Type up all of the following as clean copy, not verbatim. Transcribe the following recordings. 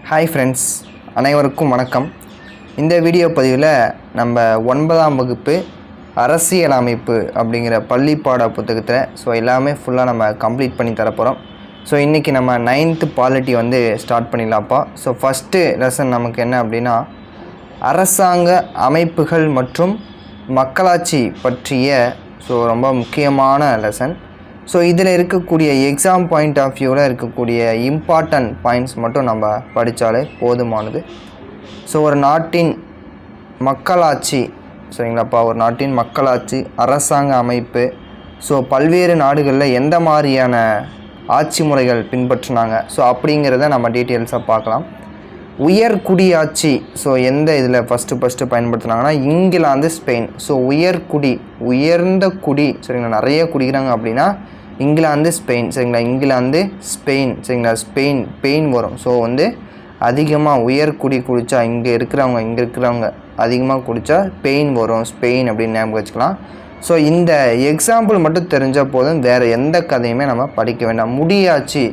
Hi friends, அனைவருக்கும் வணக்கம். இந்த வீடியோ பதிவில் நம்ம 9ஆம் வகுப்பு அரசியல் அமைப்பு அப்படிங்கிற பள்ளி பாட புத்தகத்தில் எல்லாமே ஃபுல்லாக நம்ம கம்ப்ளீட் பண்ணி தரப்போகிறோம். இன்றைக்கி நம்ம 9th பாலிட்டி ஸ்டார்ட் பண்ணிடலாம்ப்பா. ஃபஸ்ட்டு லெசன் நமக்கு என்ன அப்படின்னா, அரசாங்க அமைப்புகள் மற்றும் மக்களாட்சி பற்றிய ரொம்ப முக்கியமான லெசன். இதில் இருக்கக்கூடிய எக்ஸாம் பாயிண்ட் ஆஃப் வியூவில் இருக்கக்கூடிய இம்பார்ட்டன்ட் பாயிண்ட்ஸ் மட்டும் நம்ம படித்தாலே போதுமானது. ஒரு நாட்டின் மக்களாட்சி, சரிங்களாப்பா, ஒரு நாட்டின் மக்களாட்சி, அரசாங்க அமைப்பு, பல்வேறு நாடுகளில் எந்த மாதிரியான ஆட்சி முறைகள் பின்பற்றினாங்க அப்படிங்கிறத நம்ம டீட்டெயில்ஸாக பார்க்கலாம். உயர்குடியாட்சி எந்த இதில் ஃபஸ்ட்டு பயன்படுத்தினாங்கன்னா இங்கிலாந்து, ஸ்பெயின். உயர்குடி, உயர்ந்த குடி, சரிங்களா, நிறைய குடிக்கிறாங்க அப்படின்னா இங்கிலாந்து, ஸ்பெயின், சரிங்களா. இங்கிலாந்து, ஸ்பெயின், சரிங்களா. பெயின் வரும். அதிகமாக உயர்குடி குடித்தா இங்கே இருக்கிறவங்க அதிகமாக குடித்தா பெயின் வரும், ஸ்பெயின் அப்படின்னு ஞாபகம் வச்சுக்கலாம். இந்த எக்ஸாம்பிள் மட்டும் தெரிஞ்சால் போதும், வேறு எந்த கதையுமே நம்ம படிக்க வேண்டாம். முடியாட்சி,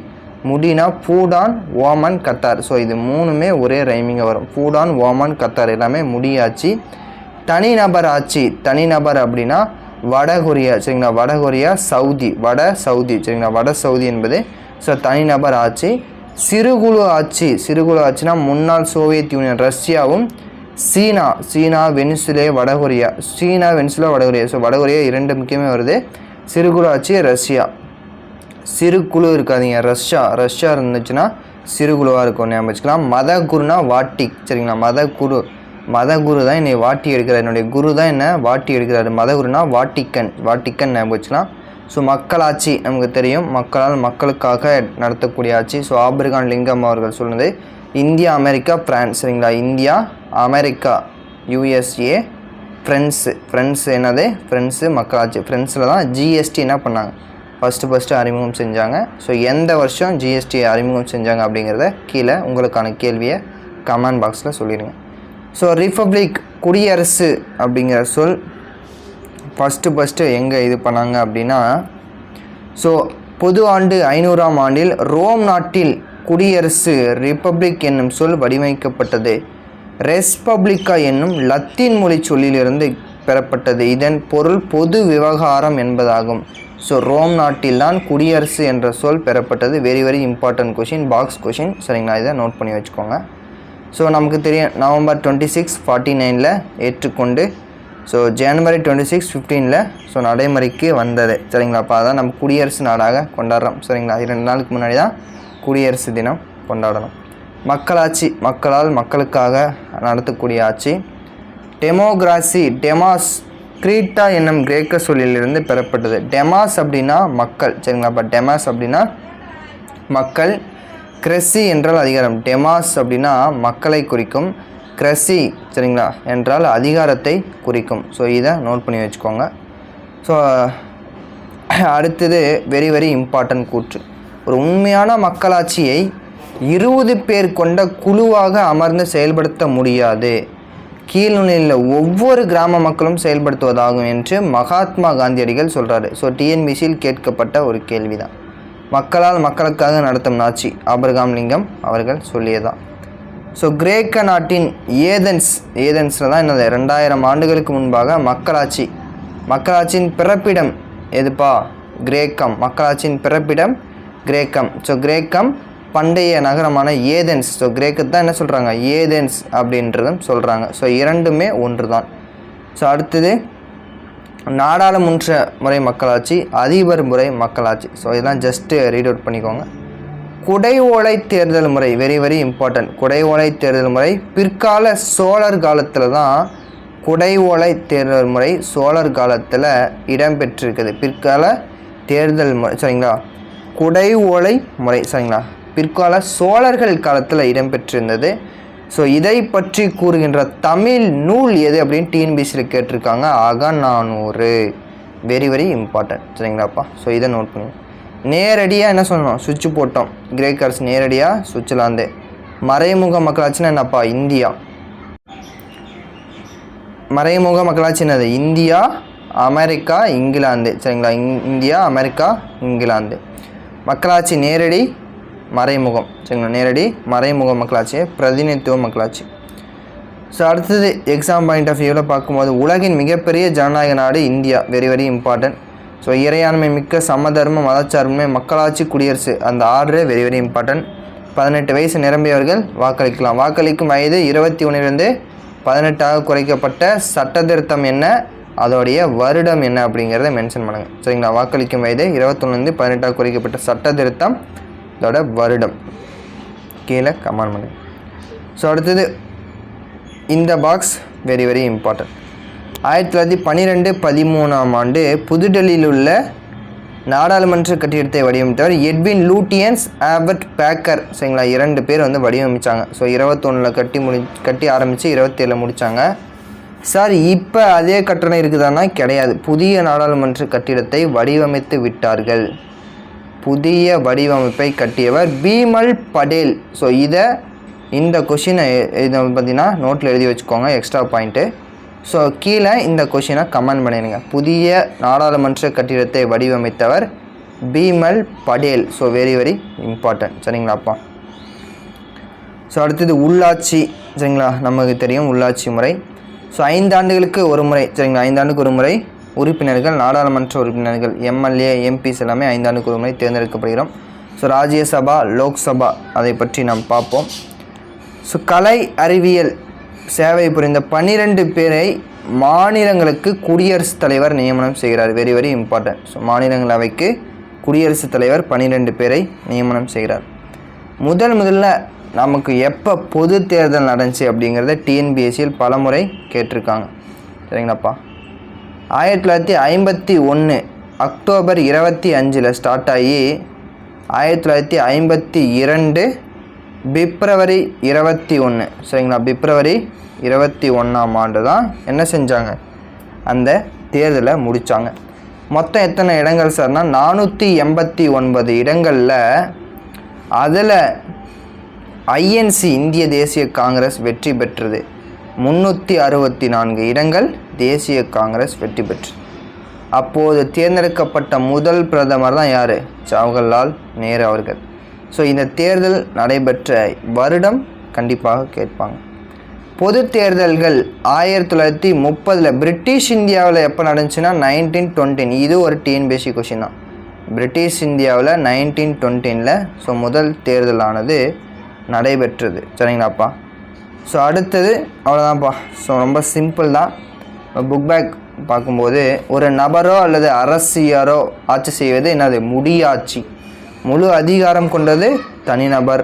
முடினா பூடான், ஓமன், கத்தார். இது மூணுமே ஒரே ரைமிங்காக வரும். பூடான், ஓமன், கத்தார் எல்லாமே முடியாட்சி. தனிநபர் ஆட்சி, தனிநபர் அப்படின்னா வடகொரியா, சரிங்களா. வடகொரியா, சவுதி, வட சவுதி, சரிங்களா. வட சவுதி என்பது தனிநபர் ஆட்சி. சிறுகுழு ஆட்சி, சிறுகுழு ஆட்சினா முன்னாள் சோவியத் யூனியன் ரஷ்யாவும் சீனா, வெனிசுலே, வடகொரியா. சீனா, வெனிசுலா, வடகொரியா. வடகொரியா இரண்டு முக்கியமே வருது. சிறுகுழு ஆட்சி ரஷ்யா. சிறுகுழு இருக்காதீங்க, ரஷ்யா இருந்துச்சுன்னா சிறுகுழுவாக இருக்கும், ஞாபகம் வச்சுக்கலாம். மத குருனா வாட்டிக், சரிங்களா. மத குரு தான் என்னை வாட்டி எடுக்கிறார், என்னுடைய குரு தான் என்ன வாட்டி எடுக்கிறார். மத குருனா வாட்டிக்கன் ஞாபகம் வச்சுக்கலாம். மக்களாட்சி நமக்கு தெரியும், மக்களால் மக்களுக்காக நடத்தக்கூடிய ஆட்சி. ஆபிரகாம் லிங்கம் அவர்கள் சொன்னது இந்தியா, அமெரிக்கா, பிரான்ஸ், சரிங்களா. இந்தியா, அமெரிக்கா, USA, ஃப்ரெண்ட்ஸு என்னது, ஃப்ரெண்ட்ஸு மக்களாட்சி. ஃப்ரெண்ட்ஸில் தான் ஜிஎஸ்டி என்ன பண்ணாங்க, ஃபஸ்ட்டு அறிமுகம் செஞ்சாங்க. எந்த வருஷம் ஜிஎஸ்டி அறிமுகம் செஞ்சாங்க அப்படிங்கிறத கீழே உங்களுக்கான கேள்வியை கமெண்ட் பாக்ஸில் சொல்லிடுங்க. ரிப்பப்ளிக், குடியரசு அப்படிங்கிற சொல் ஃபஸ்ட்டு எங்கே இது பண்ணாங்க அப்படின்னா, பொது ஆண்டு 500ஆம் ஆண்டில் ரோம் நாட்டில் குடியரசு, ரிப்பப்ளிக் என்னும் சொல் வடிவமைக்கப்பட்டது. ரெஸ்பப்ளிக்கா என்னும் லத்தீன் மொழி சொல்லிலிருந்து பெறப்பட்டது. இதன் பொருள் பொது விவகாரம் என்பதாகும். ரோம் நாட்டில்தான் குடியரசு என்ற சொல் பெறப்பட்டது. Very important question, box question, சரிங்களா. இதை நோட் பண்ணி வச்சுக்கோங்க. நமக்கு தெரியும் நவம்பர் 26, 49 ஏற்றுக்கொண்டு ஜனவரி 26, 15 நடைமுறைக்கு வந்தது, சரிங்களா. அப்போ அதான் நம்ம குடியரசு நாடாக கொண்டாடுறோம், சரிங்களா. 2 நாளுக்கு முன்னாடி தான் குடியரசு தினம் கொண்டாடணும். மக்களாட்சி, மக்களால் மக்களுக்காக நடத்தக்கூடிய ஆட்சி. டெமோக்ராசி, டெமாஸ், கிரீட்டா என்னும் கிரேக்க சொல்லிலிருந்து பெறப்பட்டது. டெமாஸ் அப்படின்னா மக்கள், சரிங்களா. அப்போ டெமாஸ் அப்படின்னா மக்கள். கிரசி என்றால் அதிகாரம். டெமாஸ் அப்படின்னா மக்களை குறிக்கும். கிரசி, சரிங்களா, என்றால் அதிகாரத்தை குறிக்கும். இதை நோட் பண்ணி வச்சுக்கோங்க. அடுத்தது வெரி இம்பார்ட்டன்ட் கூற்று. ஒரு உண்மையான மக்களாட்சியை 20 பேர் கொண்ட குழுவாக அமர்ந்து செயல்படுத்த முடியாது. கீழ்நிலையில் ஒவ்வொரு கிராம மக்களும் செயல்படுத்துவதாகும் என்று மகாத்மா காந்தியடிகள் சொல்கிறாரு. டிஎன்பிசியில் கேட்கப்பட்ட ஒரு கேள்வி தான். மக்களால் மக்களுக்காக நடத்தும் ஆட்சி ஆபிரகாம் லிங்கம் அவர்கள் சொல்லியதான். கிரேக்க நாட்டின் ஏதென்ஸில் தான் என்னது 2000 ஆண்டுகளுக்கு முன்பாக மக்களாட்சியின் பிறப்பிடம் எதுப்பா, கிரேக்கம். மக்களாட்சியின் பிறப்பிடம் கிரேக்கம். கிரேக்கம் பண்டைய நகரமான ஏதென்ஸ். கிரேக்கத்தை தான் என்ன சொல்கிறாங்க, ஏதென்ஸ் அப்படின்றதும் சொல்கிறாங்க. இரண்டுமே ஒன்று தான். அடுத்தது நாடாளுமன்ற முறை மக்களாட்சி, அதிபர் முறை மக்களாட்சி. இதெல்லாம் ஜஸ்ட்டு ரீட் அவுட் பண்ணிக்கோங்க. குடை ஓலை தேர்தல் முறை வெரி இம்பார்ட்டன்ட். குடை ஓலை தேர்தல் முறை பிற்கால சோழர் காலத்தில் தான் குடை ஓலை தேர்தல் முறை சோழர் காலத்தில் இடம்பெற்றிருக்குது. பிற்கால தேர்தல் முறை, சரிங்களா. குடை ஓலை முறை, சரிங்களா, பிற்கால சோழர்கள் காலத்தில் இடம்பெற்றிருந்தது. இதை பற்றி கூறுகின்ற தமிழ் நூல் எது அப்படின்னு டிஎன்பிசியில் கேட்டிருக்காங்க. அகநானூறு. வெரி இம்பார்ட்டன்ட், சரிங்களாப்பா. இதை நோட் பண்ணுங்க. நேரடியாக என்ன சொல்லணும், சுவிட்சு போட்டோம். கிரேக்க அரசு நேரடியாக சுவிட்சர்லாந்து. மறைமுக மக்களாட்சின்னா என்னப்பா, இந்தியா. மறைமுக மக்களாட்சி என்னது, இந்தியா, அமெரிக்கா, இங்கிலாந்து, சரிங்களா. India, America, England. மக்களாட்சி நேரடி மறைமுகம். சரிங்களா, நேரடி மறைமுக மக்களாட்சி, பிரதிநிதித்துவ மக்களாட்சி. ஸோ அடுத்தது எக்ஸாம் பாயிண்ட் ஆஃப் வியூவில் பார்க்கும்போது உலகின் மிகப்பெரிய ஜனநாயக நாடு India, very very important. So இறையாண்மை மிக்க சமதர்ம மதச்சார்புமை மக்களாட்சி குடியரசு, அந்த ஆர்டரு வெரி வெரி இம்பார்ட்டன்ட். 18 வயசு நிரம்பியவர்கள் வாக்களிக்கலாம். வாக்களிக்கும் வயது 21லிருந்து 18ஆக குறைக்கப்பட்ட சட்ட திருத்தம் என்ன, அதோடைய வருடம் என்ன அப்படிங்கிறத மென்ஷன் பண்ணுங்கள். சரிங்களா, வாக்களிக்கும் வயது 21லிருந்து 18ஆக குறைக்கப்பட்ட சட்ட திருத்தம், அதோட வருடம் கீழே கமெண்ட் பண்ணுங்கள். ஸோ அடுத்தது இந்த பாக்ஸ் வெரி வெரி இம்பார்ட்டன்ட். 1912-13ஆம் ஆண்டு புதுடெல்லியில் உள்ள நாடாளுமன்ற கட்டிடத்தை வடிவமைத்தவர் எட்வின் லூட்டியன்ஸ் ஆல்பர்ட் பேக்கர். சரிங்களா, 2 பேர் வந்து வடிவமைச்சாங்க. ஸோ 21 கட்டி ஆரம்பித்து 27 முடித்தாங்க. சார் இப்போ அதே கட்டணம் இருக்குதானா? கிடையாது. புதிய நாடாளுமன்ற கட்டிடத்தை வடிவமைத்து விட்டார்கள். புதிய வடிவமைப்பை கட்டியவர் பீமல் படேல். ஸோ இந்த கொஷினை இதை பார்த்தீங்கன்னா நோட்டில் எழுதி வச்சுக்கோங்க, எக்ஸ்ட்ரா பாயிண்ட்டு. ஸோ கீழே இந்த கொஷினை கமெண்ட் பண்ணிடுங்க. புதிய நாடாளுமன்ற கட்டிடத்தை வடிவமைத்தவர் Bimal Patel. So very very important. சரிங்களாப்பா. ஸோ அடுத்தது உள்ளாட்சி. சரிங்களா, நமக்கு தெரியும் உள்ளாட்சி முறை. ஸோ 5 ஆண்டுகளுக்கு ஒரு முறை, சரிங்களா, 5 ஆண்டுக்கு ஒரு முறை உறுப்பினர்கள், நாடாளுமன்ற உறுப்பினர்கள், எம்எல்ஏ, எம்பிஸ் எல்லாமே 5 ஆண்டுக்கு ஒரு முறை தேர்ந்தெடுக்கப்படுகிறோம். ஸோ ராஜ்யசபா, லோக்சபா அதை பற்றி நாம் பார்ப்போம். ஸோ கலை அறிவியல் சேவை புரிந்த 12 பேரை மாநிலங்களுக்கு குடியரசுத் தலைவர் நியமனம் செய்கிறார். Very very important. ஸோ மாநிலங்களவைக்கு குடியரசுத் தலைவர் 12 பேரை நியமனம் செய்கிறார். முதல்ல நமக்கு எப்போ பொது தேர்தல் நடந்துச்சு அப்படிங்கிறத டிஎன்பிஎஸ்சியில் பல முறை கேட்டிருக்காங்க. சரிங்களாப்பா. 1951 அக்டோபர் 25 ஸ்டார்ட் ஆகி 1952 பிப்ரவரி 21. சரிங்களா, பிப்ரவரி 21ஆம் ஆண்டு தான் என்ன செஞ்சாங்க, அந்த தேர்தலை முடித்தாங்க. மொத்தம் எத்தனை இடங்கள் சார்னா 489 இடங்களில் அதில் ஐஎன்சி இந்திய தேசிய காங்கிரஸ் வெற்றி பெற்றது. 364 இடங்கள் தேசிய காங்கிரஸ் வெற்றி பெற்று. அப்போது தேர்ந்தெடுக்கப்பட்ட முதல் பிரதமர் தான் யார்? ஜவஹர்லால் நேரு அவர்கள். ஸோ இந்த தேர்தல் நடைபெற்ற வருடம் கண்டிப்பாக கேட்பாங்க. பொது தேர்தல்கள் 1930 பிரிட்டிஷ் இந்தியாவில் எப்போ நடந்துச்சுன்னா 1920. இது ஒரு டிஎன்பிஎஸ்சி கொஷின் தான். பிரிட்டிஷ் இந்தியாவில் 1920. ஸோ முதல் தேர்தலானது நடைபெற்றது. சரிங்களாப்பா. ஸோ அடுத்தது அவ்வளோதான்ப்பா. ஸோ ரொம்ப சிம்பிள் தான். புக் பேக் பார்க்கும்போது ஒரு நபரோ அல்லது அரசியரோ ஆட்சி செய்வது என்னது? முடியாட்சி. முழு அதிகாரம் கொண்டது தனிநபர்.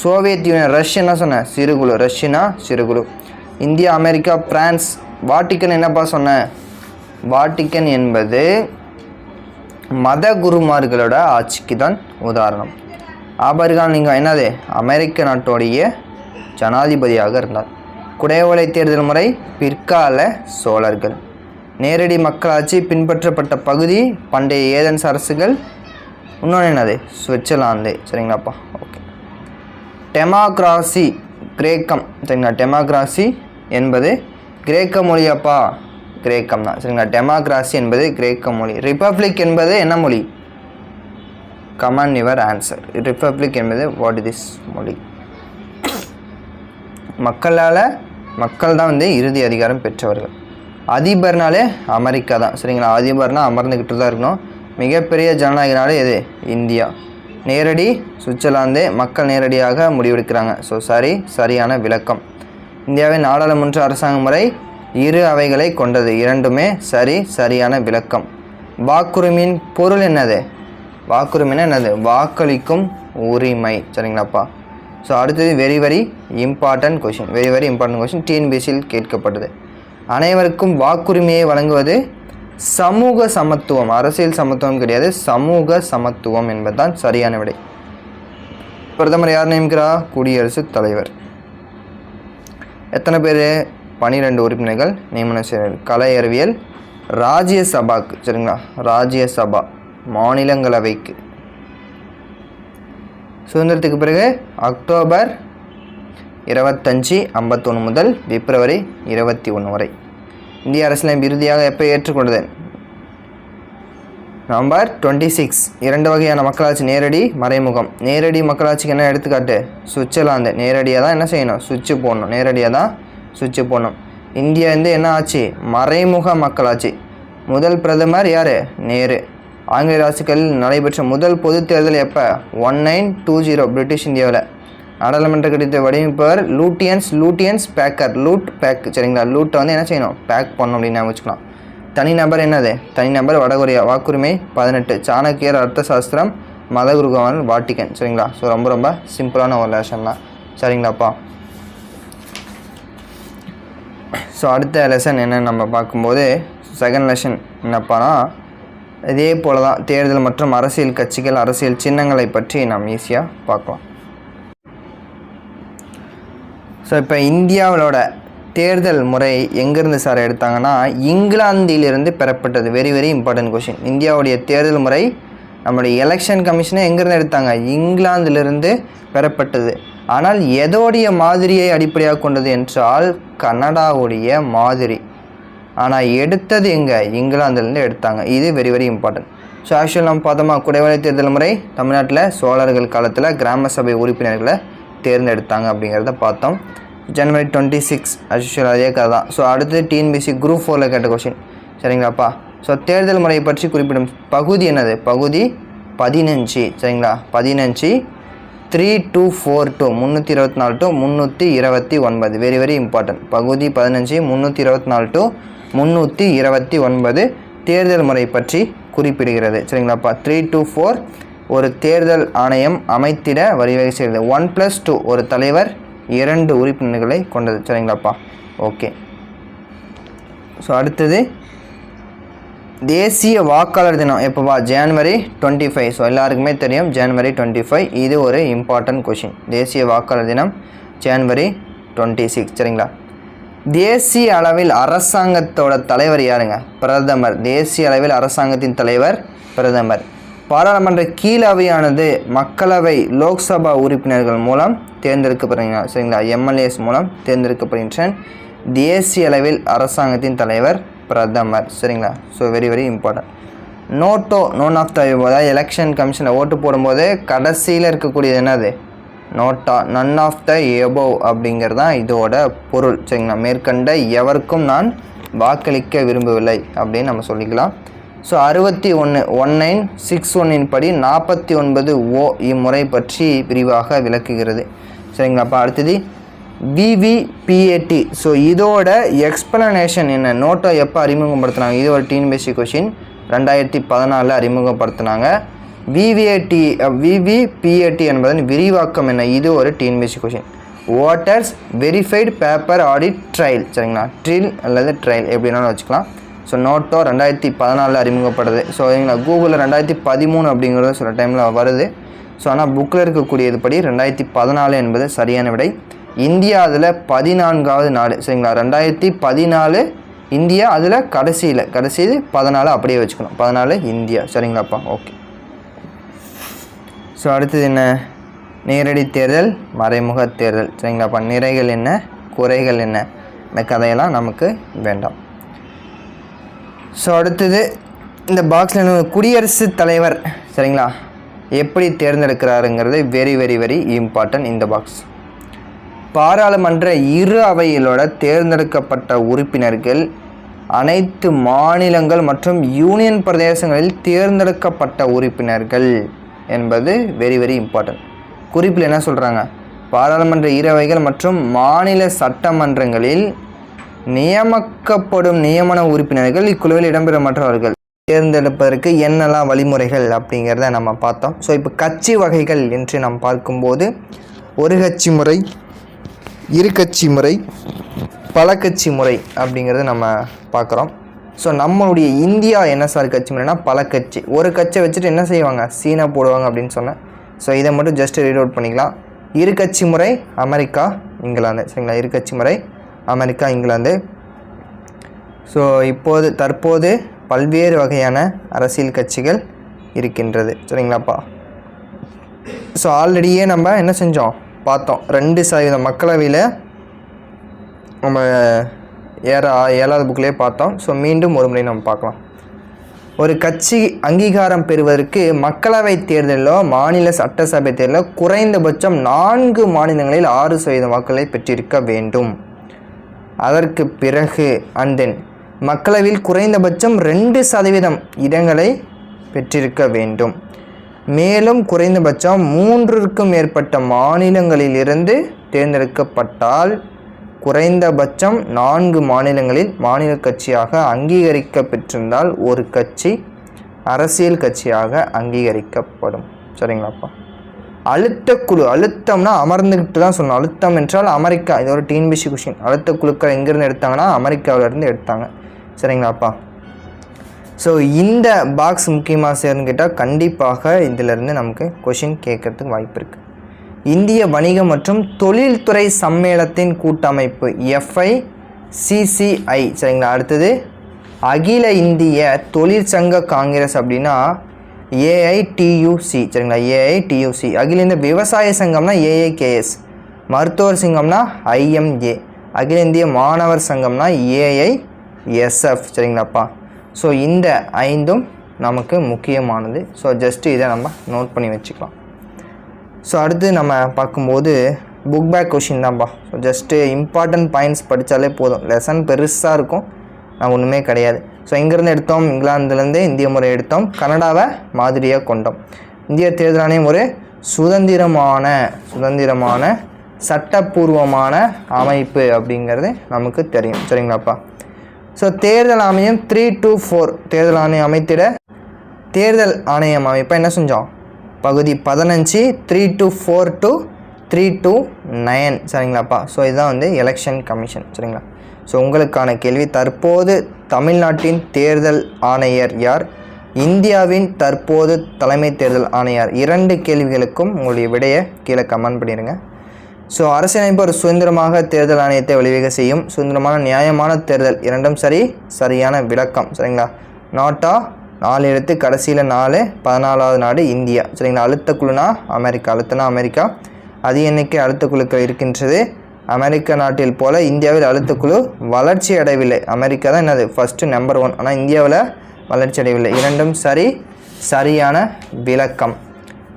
சோவியத் யூனியன், ரஷ்யன்னா சொன்னேன் சிறுகுழு, ரஷ்யனா சிறுகுழு. India, America, France. வாட்டிக்கன் என்னப்பா சொன்னேன்? வாட்டிக்கன் என்பது மத குருமார்களோட ஆட்சிக்கு தான் உதாரணம். ஆபர்கான் லிங்கம் என்னது? அமெரிக்க நாட்டோடைய ஜனாதிபதியாக இருந்தார். குடையோலை தேர்தல் முறை பிற்கால சோழர்கள். நேரடி மக்களாட்சி பின்பற்றப்பட்ட பகுதி பண்டைய ஏதென்ஸ் அரசுகள். இன்னொன்று என்னது? சுவிட்சர்லாந்து. சரிங்களாப்பா. ஓகே. டெமோக்ராசி கிரேக்கம். சரிங்களா, டெமோக்ராசி என்பது கிரேக்க மொழியாப்பா? கிரேக்கம் தான். சரிங்களா, டெமோக்ராசி என்பது கிரேக்க மொழி. ரிப்பப்ளிக் என்பது என்ன மொழி? Comment your answer. ரிப்பப்ளிக் என்பது வாட் இஸ் மொழி? மக்கள் தான் வந்து இறுதி அதிகாரம் பெற்றவர்கள். அதிபர்னாலே அமெரிக்கா தான். சரிங்களா, அதிபர்னா அமர்ந்துக்கிட்டு தான் இருக்கணும். மிகப்பெரிய ஜனநாயக நாடு எது? இந்தியா. நேரடி சுவிட்சர்லாந்து. மக்கள் நேரடியாக முடிவெடுக்கிறாங்க. ஸோ சரியான விளக்கம். இந்தியாவின் நாடாளுமன்ற அரசாங்க முறை 2 அவைகளை கொண்டது. இரண்டுமே சரியான விளக்கம். வாக்குரிமையின் பொருள் என்னது? வாக்குரிமைனா என்னது? வாக்களிக்கும் உரிமை. சரிங்களாப்பா. ஸோ அடுத்தது வெரி வெரி இம்பார்ட்டன்ட் கொஷின் டிஎன்பிஎஸ்சியில் கேட்கப்பட்டது. அனைவருக்கும் வாக்குரிமையை வழங்குவது சமூக சமத்துவம். அரசியல் சமத்துவம் கிடையாது, சமூக சமத்துவம் என்பதுதான் சரியான விடை. பிரதமர் யார் நியமிக்கிறா? குடியரசுத் தலைவர். எத்தனை பேர்? 12 உறுப்பினர்கள் நியமனம் செய்கிறார். கலை அறிவியல் ராஜ்யசபாக்கு. சரிங்களா, ராஜ்யசபா மாநிலங்களவைக்கு. சுதந்திரத்துக்கு பிறகு அக்டோபர் 25, 51 முதல் பிப்ரவரி 21 வரை. இந்திய அரசியலமைப்பு இறுதியாக எப்போ ஏற்றுக்கொண்டது? நம்பர் 26 2 வகையான மக்களாட்சி நேரடி மறைமுகம். நேரடி மக்களாட்சிக்கு என்ன எடுத்துக்காட்டு? சுவிட்சர்லாந்து. நேரடியாக தான் என்ன செய்யணும்? சுவிட்சு போடணும். நேரடியாக தான் சுவிட்சு போடணும். இந்தியா என்ன ஆட்சி? மறைமுக மக்களாட்சி. முதல் பிரதமர் யார்? நேரு. ஆங்கிலேய ஆட்சிகளில் நடைபெற்ற முதல் பொது தேர்தல் எப்போ? 1920 பிரிட்டிஷ் இந்தியாவில். நாடாளுமன்ற கட்டிடத்தை வடிவமைப்பவர் லூட்டியன்ஸ் பேக்கர். லூட் பேக். சரிங்களா? லூட்டை என்ன செய்யணும்? பேக் பண்ணணும் அப்படின்னு வச்சுக்கலாம். தனிநபர் என்னது? தனிநபர் வடகொரியா. வாக்குரிமை 18. சாணக்கியர் அர்த்த சாஸ்திரம். மத குருகவன் வாட்டிக்கன். சரிங்களா? ஸோ ரொம்ப சிம்பிளான ஒரு லெசன் தான். சரிங்களாப்பா? ஸோ அடுத்த லெசன் என்னன்னு நம்ம பார்க்கும்போது செகண்ட் லெசன் என்னப்பானா இதே போல தான் தேர்தல் மற்றும் அரசியல் கட்சிகள் அரசியல் சின்னங்களை பற்றி நாம் ஈஸியாக பார்க்கலாம். ஸோ இப்போ இந்தியாவோட தேர்தல் முறை எங்கேருந்து சார் எடுத்தாங்கன்னா இங்கிலாந்திலிருந்து பெறப்பட்டது. Very important question. இந்தியாவுடைய தேர்தல் முறை நம்மளுடைய எலெக்ஷன் கமிஷனை எங்கேருந்து எடுத்தாங்க? இங்கிலாந்திலிருந்து பெறப்பட்டது. ஆனால் எதோடைய மாதிரியை அடிப்படையாக கொண்டது என்றால் கனடாவுடைய மாதிரி. ஆனால் எடுத்தது எங்கே? இங்கிலாந்துலேருந்து எடுத்தாங்க. இது வெரி இம்பார்ட்டன்ட். ஸோ ஆக்சுவல் நம்ம பார்த்தோமா குடைவரை தேர்தல் முறை தமிழ்நாட்டில் சோழர்கள் காலத்தில் கிராம சபை உறுப்பினர்களை தேர்ந்தெடுத்தாங்க அப்படிங்கிறத பார்த்தோம். ஜனவரி 26 ஆக்சுவல் அதே கதை தான். ஸோ அடுத்து டிஎன்பிசி குரூப் 4 கேட்ட கொஷின். சரிங்களாப்பா? ஸோ தேர்தல் முறையை பற்றி குறிப்பிடும் பகுதி என்னது? பகுதி 15. சரிங்களா? 15 3242 324 to 329. Very important. பகுதி 15 324 to 329 தேர்தல் முறை பற்றி குறிப்பிடுகிறது. சரிங்களாப்பா? 324 ஒரு தேர்தல் ஆணையம் அமைத்திட வழிவகை செய்கிறது. 1+2 ஒரு தலைவர் 2 உறுப்பினர்களை கொண்டது. சரிங்களாப்பா? ஓகே. ஸோ அடுத்தது தேசிய வாக்காளர் தினம் எப்போவா? ஜனவரி 25. ஸோ எல்லாருக்குமே தெரியும் ஜனவரி 25. இது ஒரு இம்பார்ட்டன்ட் கொஷின். தேசிய வாக்காளர் தினம் ஜனவரி 26. சரிங்களா? தேசிய அளவில் அரசாங்கத்தோட தலைவர் யாருங்க? பிரதமர். தேசிய அளவில் அரசாங்கத்தின் தலைவர் பிரதமர். பாராளுமன்ற கீழவையானது மக்களவை லோக்சபா உறுப்பினர்கள் மூலம் தேர்ந்தெடுக்கப்படுகிறாங்க. சரிங்களா? எம்எல்ஏஸ் மூலம் தேர்ந்தெடுக்கப்படுகின்றன. தேசிய அளவில் அரசாங்கத்தின் தலைவர் பிரதமர். சரிங்களா? So very important. None of the அதாவது எலெக்ஷன் கமிஷனில் ஓட்டு போடும்போது கடைசியில் இருக்கக்கூடியது என்னது? NOTA. None of the above அப்படிங்கிறது தான் இதோட பொருள். சரிங்களா? மேற்கண்ட எவருக்கும் நான் வாக்களிக்க விரும்பவில்லை அப்படின்னு நம்ம சொல்லிக்கலாம். ஸோ 1961 படி 49O இம்முறை பற்றி விரிவாக விளக்குகிறது. சரிங்களாப்பா? அடுத்தது VVPAT. ஸோ இதோட எக்ஸ்பிளனேஷன் என்ன? நோட்டோ எப்போ அறிமுகப்படுத்தினாங்க? இது ஒரு டிஎன்பிஎஸ்சி கொஷின். 2014 அறிமுகப்படுத்தினாங்க. VVPAT என்பதன் விரிவாக்கம் என்ன? இது ஒரு TNPSC question. Waters verified paper audit trail. சரிங்களா? ட்ரில் அல்லது ட்ரையல் எப்படின்னாலும் வச்சுக்கலாம். ஸோ நோட்டோ 2014 அறிமுகப்படுது. ஸோ கூகுளில் 2013 அப்படிங்கிறது சில டைமில் வருது. ஸோ ஆனால் புக்கில் இருக்கக்கூடியது படி 2014 என்பது சரியான விடை. இந்தியா அதில் 14வது நாடு. சரிங்களா? 2014 இந்தியா அதில் கடைசி 14 அப்படியே வச்சுக்கணும். 14 இந்தியா. சரிங்களாப்பா? ஓகே. ஸோ அடுத்தது என்ன? நேரடி தேர்தல் மறைமுக தேர்தல். சரிங்களாப்பா? நிறைகள் என்ன குறைகள் என்ன இந்த கதையெல்லாம் நமக்கு வேண்டாம். ஸோ அடுத்தது இந்த பாக்ஸில் குடியரசுத் தலைவர் சரிங்களா எப்படி தேர்ந்தெடுக்கிறாருங்கிறது வெரி இம்பார்ட்டன்ட். இந்த பாக்ஸ் பாராளுமன்ற இரு அவையிலோட தேர்ந்தெடுக்கப்பட்ட உறுப்பினர்கள் அனைத்து மாநிலங்கள் மற்றும் யூனியன் பிரதேசங்களில் தேர்ந்தெடுக்கப்பட்ட உறுப்பினர்கள் என்பது வெரி இம்பார்ட்டன்ட். குறிப்பில் என்ன சொல்கிறாங்க? பாராளுமன்ற இரு அவைகள் மற்றும் மாநில சட்டமன்றங்களில் நியமிக்கப்படும் நியமன உறுப்பினர்கள் இக்குழுவில் இடம்பெற மற்றவர்கள் தேர்ந்தெடுப்பதற்கு என்னெல்லாம் வழிமுறைகள் அப்படிங்கிறத நம்ம பார்த்தோம். ஸோ இப்போ கட்சி வகைகள் என்று நாம் பார்க்கும்போது ஒரு கட்சி முறை, இரு கட்சி முறை, பல கட்சி முறை அப்படிங்கிறத நம்ம பார்க்குறோம். ஸோ நம்மளுடைய இந்தியா என்ன சார் கட்சி முறைனா பல கட்சி. ஒரு கட்சியை வச்சுட்டு என்ன செய்வாங்க? சீனா போடுவாங்க அப்படின்னு சொன்னேன். ஸோ இதை மட்டும் ஜஸ்ட் ரீட் அவுட் பண்ணிக்கலாம். இரு கட்சி முறை அமெரிக்கா இங்கிலாந்து. சரிங்களா? இரு கட்சி முறை அமெரிக்கா இங்கிலாந்து. ஸோ தற்போது பல்வேறு வகையான அரசியல் கட்சிகள் இருக்கின்றது. சரிங்களாப்பா? ஸோ ஆல்ரெடியே நம்ம என்ன செஞ்சோம் பார்த்தோம். 2% மக்களவையில் நம்ம 7வது புக்லேயே பார்த்தோம். ஸோ மீண்டும் ஒரு முறை நம்ம பார்க்கலாம். ஒரு கட்சி அங்கீகாரம் பெறுவதற்கு மக்களவை தேர்தலிலோ மாநில சட்டசபை தேர்தலிலோ குறைந்தபட்சம் 4 மாநிலங்களில் 6% வாக்குகளை பெற்றிருக்க வேண்டும். அதற்கு பிறகு தென் மக்களவையில் குறைந்தபட்சம் 2% இடங்களை பெற்றிருக்க வேண்டும். மேலும் குறைந்தபட்சம் 3க்கும் மேற்பட்ட மாநிலங்களிலிருந்து தேர்ந்தெடுக்கப்பட்டால் குறைந்தபட்சம் 4 மாநிலங்களில் மாநில கட்சியாக அங்கீகரிக்க பெற்றிருந்தால் ஒரு கட்சி அரசியல் கட்சியாக அங்கீகரிக்கப்படும். சரிங்களாப்பா. அழுத்தக்குழு, அழுத்தம்னா அமர்ந்துக்கிட்டு தான் சொல்லணும். அழுத்தம் என்றால் அமெரிக்கா. இது ஒரு டிஎன்பிஎஸ்சி கொஷின். அழுத்த குழுக்கள் எங்கேருந்து எடுத்தாங்கன்னா அமெரிக்காவிலேருந்து எடுத்தாங்க. சரிங்களாப்பா. ஸோ இந்த பாக்ஸ் முக்கியமாக சேர்ந்து கேட்டால் கண்டிப்பாக இதிலிருந்து நமக்கு கொஷின் கேட்கறதுக்கு வாய்ப்பு இருக்குது. இந்திய வணிக மற்றும் தொழில்துறை சம்மேளனத்தின் கூட்டமைப்பு FICCI. சரிங்களா. அடுத்தது அகில இந்திய தொழிற்சங்க காங்கிரஸ் அப்படின்னா AITUC. சரிங்களா. AITUC. அகில இந்திய விவசாய சங்கம்னா AIKS. மருத்துவர் சங்கம்னா IMA. அகில இந்திய மாணவர் சங்கம்னா AISF. சரிங்களாப்பா. ஸோ இந்த 5ம் நமக்கு முக்கியமானது. ஸோ ஜஸ்ட்டு இதை நம்ம நோட் பண்ணி வச்சுக்கலாம். ஸோ அடுத்து நம்ம பார்க்கும்போது புக் பேக் கொஷின் தான்ப்பா. ஸோ ஜஸ்ட்டு இம்பார்ட்டன்ட் பாயிண்ட்ஸ் படித்தாலே போதும். லெசன் பெருசாக இருக்கும், நான் ஒன்றுமே கிடையாது. ஸோ இங்கேருந்து எடுத்தோம், இங்கிலாந்துலேருந்து இந்திய முறை எடுத்தோம், கனடாவை மாதிரியாக கொண்டோம். இந்திய தேர்தல் ஆணையம் ஒரு சுதந்திரமான சட்டப்பூர்வமான அமைப்பு அப்படிங்கிறது நமக்கு தெரியும். சரிங்களாப்பா. ஸோ தேர்தல் ஆணையம் 3 to 4 தேர்தல் ஆணையம் அமைத்திட தேர்தல் ஆணையம் அமைப்பை என்ன செஞ்சோம்? பகுதி 15 3 to 4 to 3 to 9. சரிங்களாப்பா. ஸோ இதுதான் வந்து எலெக்ஷன் கமிஷன். சரிங்களா. ஸோ உங்களுக்கான கேள்வி, தற்போது தமிழ்நாட்டின் தேர்தல் ஆணையர் யார்? இந்தியாவின் தற்போது தலைமை தேர்தல் ஆணையர்? 2 கேள்விகளுக்கும் உங்களுடைய விடையை கீழே கமெண்ட் பண்ணிடுங்க. ஸோ அரசியலமைப்பு ஒரு சுதந்திரமாக தேர்தல் ஆணையத்தை வழிவகை செய்யும். சுதந்திரமான நியாயமான தேர்தல், 2ம் சரியான விளக்கம். சரிங்களா. நாட்டா 4 எழுத்து, கடைசியில் 4, 14வது நாடு இந்தியா. சரிங்களா. அழுத்த குழுனா அமெரிக்கா. அழுத்தனா அமெரிக்கா. அதிக எண்ணிக்கை அழுத்த குழுக்கள் இருக்கின்றது. அமெரிக்க நாட்டில் போல இந்தியாவில் அழுத்த குழு வளர்ச்சி அடையவில்லை. அமெரிக்கா தான் என்னது ஃபஸ்ட்டு நம்பர் 1. ஆனால் இந்தியாவில் வளர்ச்சி அடையவில்லை. 2ம் சரியான விளக்கம்.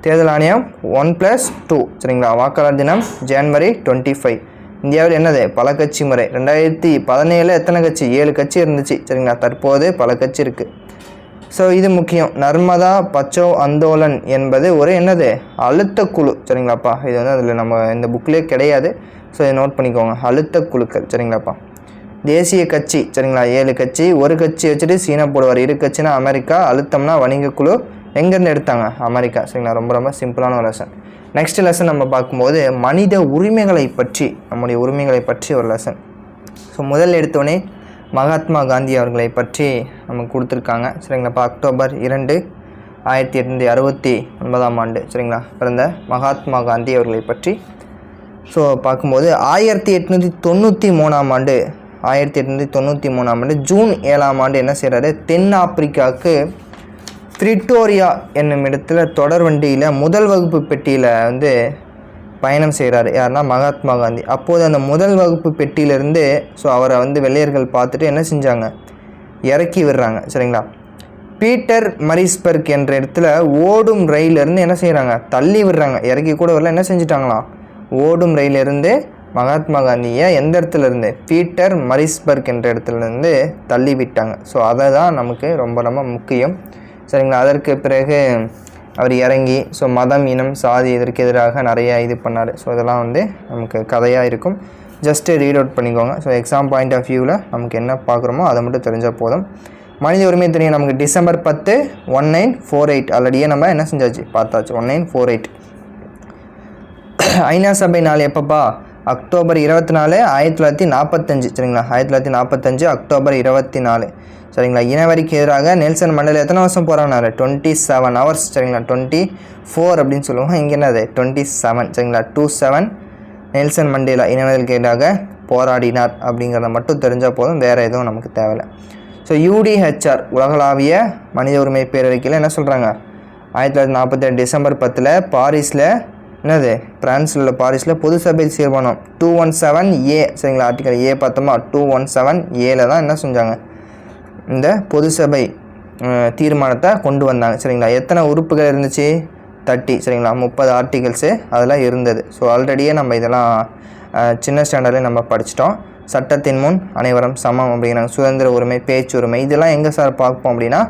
தேர்தல் ஆணையம் 1+2. சரிங்களா. வாக்காளர் தினம் January 25. இந்தியாவில் என்னது பல கட்சி முறை. 2017 எத்தனை கட்சி? 7 கட்சி இருந்துச்சு. சரிங்களா. தற்போது பல கட்சி இருக்குது. ஸோ இது முக்கியம். நர்மதா பச்சோ அந்தோலன் என்பது ஒரு என்னது அழுத்த குழு. சரிங்களாப்பா. இது வந்து அதில் நம்ம இந்த புக்லேயே கிடையாது. ஸோ இதை நோட் பண்ணிக்கோங்க. அழுத்த குழுக்கள். சரிங்களாப்பா. தேசிய கட்சி. சரிங்களா. 7 கட்சி. ஒரு கட்சி வச்சுட்டு சீனா போடுவார். 2 கட்சினா அமெரிக்கா. அழுத்தம்னா வணிக குழு. எங்கேருந்து எடுத்தாங்க? அமெரிக்கா. சரிங்களா. ரொம்ப சிம்பிளான ஒரு லெசன். நெக்ஸ்ட் லெசன் நம்ம பார்க்கும்போது மனித உரிமைகளை பற்றி, நம்முடைய உரிமைகளை பற்றி ஒரு லெசன். ஸோ முதல் எடுத்தோடனே மகாத்மா காந்தி அவர்களை பற்றி நமக்கு கொடுத்துருக்காங்க. சரிங்களாப்பா. அக்டோபர் 2, 1869ஆம் ஆண்டு. சரிங்களா. பிறந்த மகாத்மா காந்தி அவர்களை பற்றி ஸோ பார்க்கும்போது 1893ஆம் ஆண்டு ஜூன் 7ஆம் ஆண்டு என்ன செய்கிறாரு? தென்னாப்பிரிக்காவுக்கு பிரிட்டோரியா என்னும் இடத்துல தொடர் வண்டியில் முதல் வகுப்பு பெட்டியில் வந்து பயணம் செய்கிறாரு. யாருன்னா மகாத்மா காந்தி. அப்போது அந்த முதல் வகுப்பு பெட்டியிலேருந்து ஸோ அவரை வந்து வெள்ளையர்கள் பார்த்துட்டு என்ன செஞ்சாங்க? இறக்கி விடுறாங்க. சரிங்களா. பீட்டர் மரிஸ்பர்க் என்ற இடத்துல ஓடும் ரயிலிருந்து என்ன செய்கிறாங்க? தள்ளி விடுறாங்க. இறக்கி கூட வரல, என்ன செஞ்சிட்டாங்களாம்? ஓடும் ரயிலிருந்து மகாத்மா காந்தியை எந்த இடத்துல இருந்து? பீட்டர் மரிஸ்பர்க் என்ற இடத்துலேருந்து தள்ளி விட்டாங்க. ஸோ அதை தான் நமக்கு ரொம்ப முக்கியம். சரிங்களா. அதற்கு பிறகு அவர் இறங்கி ஸோ மதம், இனம், சாதி இதற்கு எதிராக நிறையா இது பண்ணார். ஸோ இதெல்லாம் வந்து நமக்கு கதையாக இருக்கும். ஜஸ்ட்டு ரீட் அவுட் பண்ணிக்கோங்க. ஸோ எக்ஸாம் பாயிண்ட் ஆஃப் வியூவில் நமக்கு என்ன பார்க்குறோமோ அதை மட்டும் தெரிஞ்சால் போதும். மனித உரிமை தெரியும் நமக்கு டிசம்பர் 10, 1948 ஆல்ரெடியே நம்ம என்ன செஞ்சாச்சு? பார்த்தாச்சு. 1948. ஐநா சபை நாள் எப்பப்பா? அக்டோபர் 24, 1945. சரிங்களா. 1945 அக்டோபர் 24. சரிங்களா. இனவரிக்கு எதிராக நெல்சன் மண்டேலா எத்தனை வருஷம் போராடினார்? 27 hours. சரிங்களா. 24 அப்படின்னு சொல்லுவாங்க. இங்கே என்னது? 27. சரிங்களா. 27 நெல்சன் மண்டேலா இனவரிக்கு எதிராக போராடினார் அப்படிங்கிறத மட்டும் தெரிஞ்சால் போதும். வேறு எதுவும் நமக்கு தேவையில்லை. ஸோ UDHR உலகளாவிய மனித உரிமை பேரறிக்கையில் என்ன சொல்கிறாங்க? 1947 டிசம்பர் 10 பாரிஸில் என்னது? பிரான்ஸில் உள்ள பாரிஸில் பொது சபை தீர்மானம் 217A. சரிங்களா. ஆர்டிகல் A பார்த்தோமா? 217Aல தான் என்ன செஞ்சாங்க? இந்த பொது சபை தீர்மானத்தை கொண்டு வந்தாங்க சரிங்களா. எத்தனை உறுப்புகள் இருந்துச்சு? 30 சரிங்களா. 30 ஆர்டிகல்ஸு அதில் இருந்தது. ஸோ ஆல்ரெடியே நம்ம இதெல்லாம் சின்ன ஸ்டாண்டர்டில் நம்ம படிச்சிட்டோம். சட்டத்தின் முன் அனைவரும் சமம் அப்படிங்கிறாங்க. சுதந்திர உரிமை, பேச்சுரிமை, இதெல்லாம் எங்கே சார் பார்ப்போம் அப்படின்னா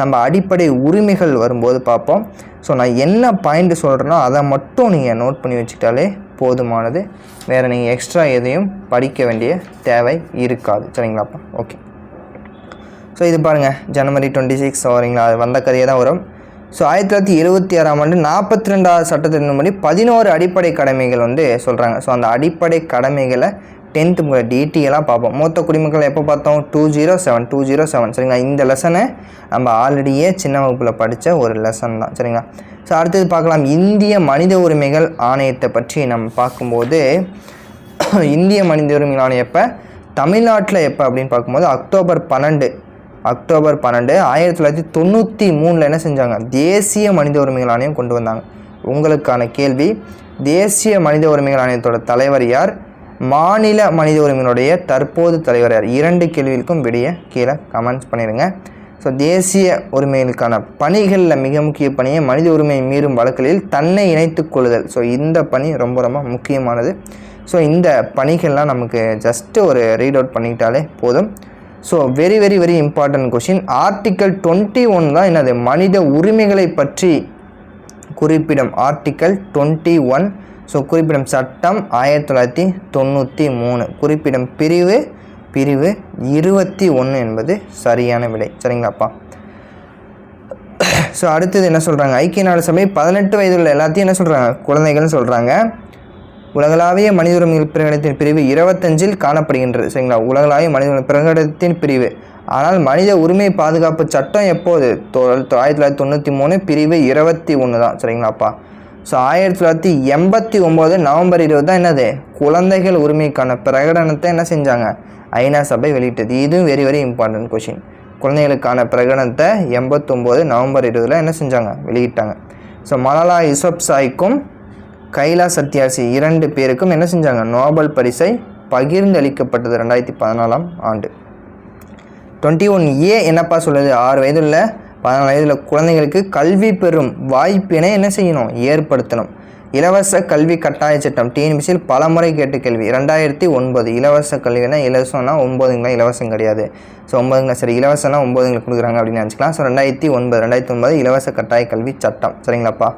நம்ம அடிப்படை உரிமைகள் வரும்போது பார்ப்போம். ஸோ நான் என்ன பாயிண்ட் சொல்கிறேனோ அதை மட்டும் நீங்கள் நோட் பண்ணி வச்சுக்கிட்டாலே போதுமானது. வேறு நீங்கள் எக்ஸ்ட்ரா எதையும் படிக்க வேண்டிய தேவை இருக்காது சரிங்களாப்பா. ஓகே. ஸோ இது பாருங்கள், ஜனவரி 26 சரிங்களா, அது வந்த கதையே தான் வரும். ஸோ 1976ஆம் ஆண்டு 42வது சட்டத்தின்படி 11 அடிப்படை கடமைகள் வந்து சொல்கிறாங்க. ஸோ அந்த அடிப்படை கடமைகளை 10th டீட்டெயிலாக பார்ப்போம். மூத்த குடிமக்கள் எப்போ பார்த்தோம்? 207 சரிங்களா. இந்த லெசனை நம்ம ஆல்ரெடியே சின்ன வகுப்பில் படித்த ஒரு லெசன் தான் சரிங்களா. ஸோ அடுத்தது பார்க்கலாம், இந்திய மனித உரிமைகள் ஆணையத்தை பற்றி நம்ம பார்க்கும்போது இந்திய மனித உரிமைகள் ஆணையம் எப்போ? தமிழ்நாட்டில் எப்போ அப்படின்னு பார்க்கும்போது அக்டோபர் 12 1993 என்ன செஞ்சாங்க? தேசிய மனித உரிமைகள் ஆணையம் கொண்டு வந்தாங்க. உங்களுக்கான கேள்வி, தேசிய மனித உரிமைகள் ஆணையத்தோட தலைவர் யார்? மாநில மனித உரிமைகளுடைய தற்போது தலைவர் யார்? 2 கேள்விகளுக்கும் விடைய கீழே கமெண்ட்ஸ் பண்ணிடுங்க. ஸோ தேசிய உரிமைகளுக்கான பணிகளில் மிக முக்கிய பணியை மனித உரிமை மீறும் வழக்குகளில் தன்னை இணைத்துக் கொள்ளுதல். ஸோ இந்த பணி ரொம்ப ரொம்ப முக்கியமானது. ஸோ இந்த பணிகள்லாம் நமக்கு ஜஸ்ட்டு ஒரு ரீட் அவுட் பண்ணிக்கிட்டாலே போதும். So very very very important question. Article 21 தான் என்னது? மனித உரிமைகளை பற்றி குறிப்பிடும் ஆர்டிக்கல் 21. ஸோ குறிப்பிடும் சட்டம் 1993, குறிப்பிடும் பிரிவு 21 என்பது சரியான விடை சரிங்களாப்பா. ஸோ அடுத்தது என்ன சொல்கிறாங்க? ஐக்கிய நாடு சபை 18 வயதுள்ள எல்லாத்தையும் என்ன சொல்கிறாங்க? குழந்தைகள்னு சொல்கிறாங்க. உலகளாவிய மனித உரிமைகள் பிரகடனத்தின் பிரிவு 25 காணப்படுகின்றது சரிங்களா. உலகளாவிய மனித உரிமை பிரகடனத்தின் பிரிவு. ஆனால் மனித உரிமை பாதுகாப்பு சட்டம் எப்போது? 1993 பிரிவு 21 தான் சரிங்களாப்பா. ஸோ 1989 நவம்பர் 20 தான் என்னது? குழந்தைகள் உரிமைக்கான பிரகடனத்தை என்ன செஞ்சாங்க? ஐநா சபை வெளியிட்டது. இதுவும் வெரி வெரி இம்பார்ட்டன்ட் கொஷின். குழந்தைகளுக்கான பிரகடனத்தை 89 நவம்பர் 20 என்ன செஞ்சாங்க? வெளியிட்டாங்க. ஸோ மலாலா யூசப்சாய்க்கும் கைலாஷ் சத்யார்த்தி 2 பேருக்கும் என்ன செஞ்சாங்க? நோபல் பரிசை பகிர்ந்து அளிக்கப்பட்டது 2014ஆம் ஆண்டு. 21A என்னப்பா சொல்லுது? 6 வயதுள்ள 14 வயதுள்ள குழந்தைகளுக்கு கல்வி பெறும் வாய்ப்பினை என்ன செய்யணும்? ஏற்படுத்தணும். இலவச கல்வி கட்டாய சட்டம் டிஎன்பிசியில் பல முறை கேட்ட கேள்வி. 2009 இலவச கல்வினா இலவசம்னா 9ங்களா இலவசம் கிடையாது. ஸோ 9ங்களா சரி, இலவசம்னா 9ங்களுக்கு கொடுக்குறாங்க அப்படின்னு நினச்சிக்கலாம். ஸோ 2009 இலவச கட்டாய கல்வி சட்டம் சரிங்களாப்பா.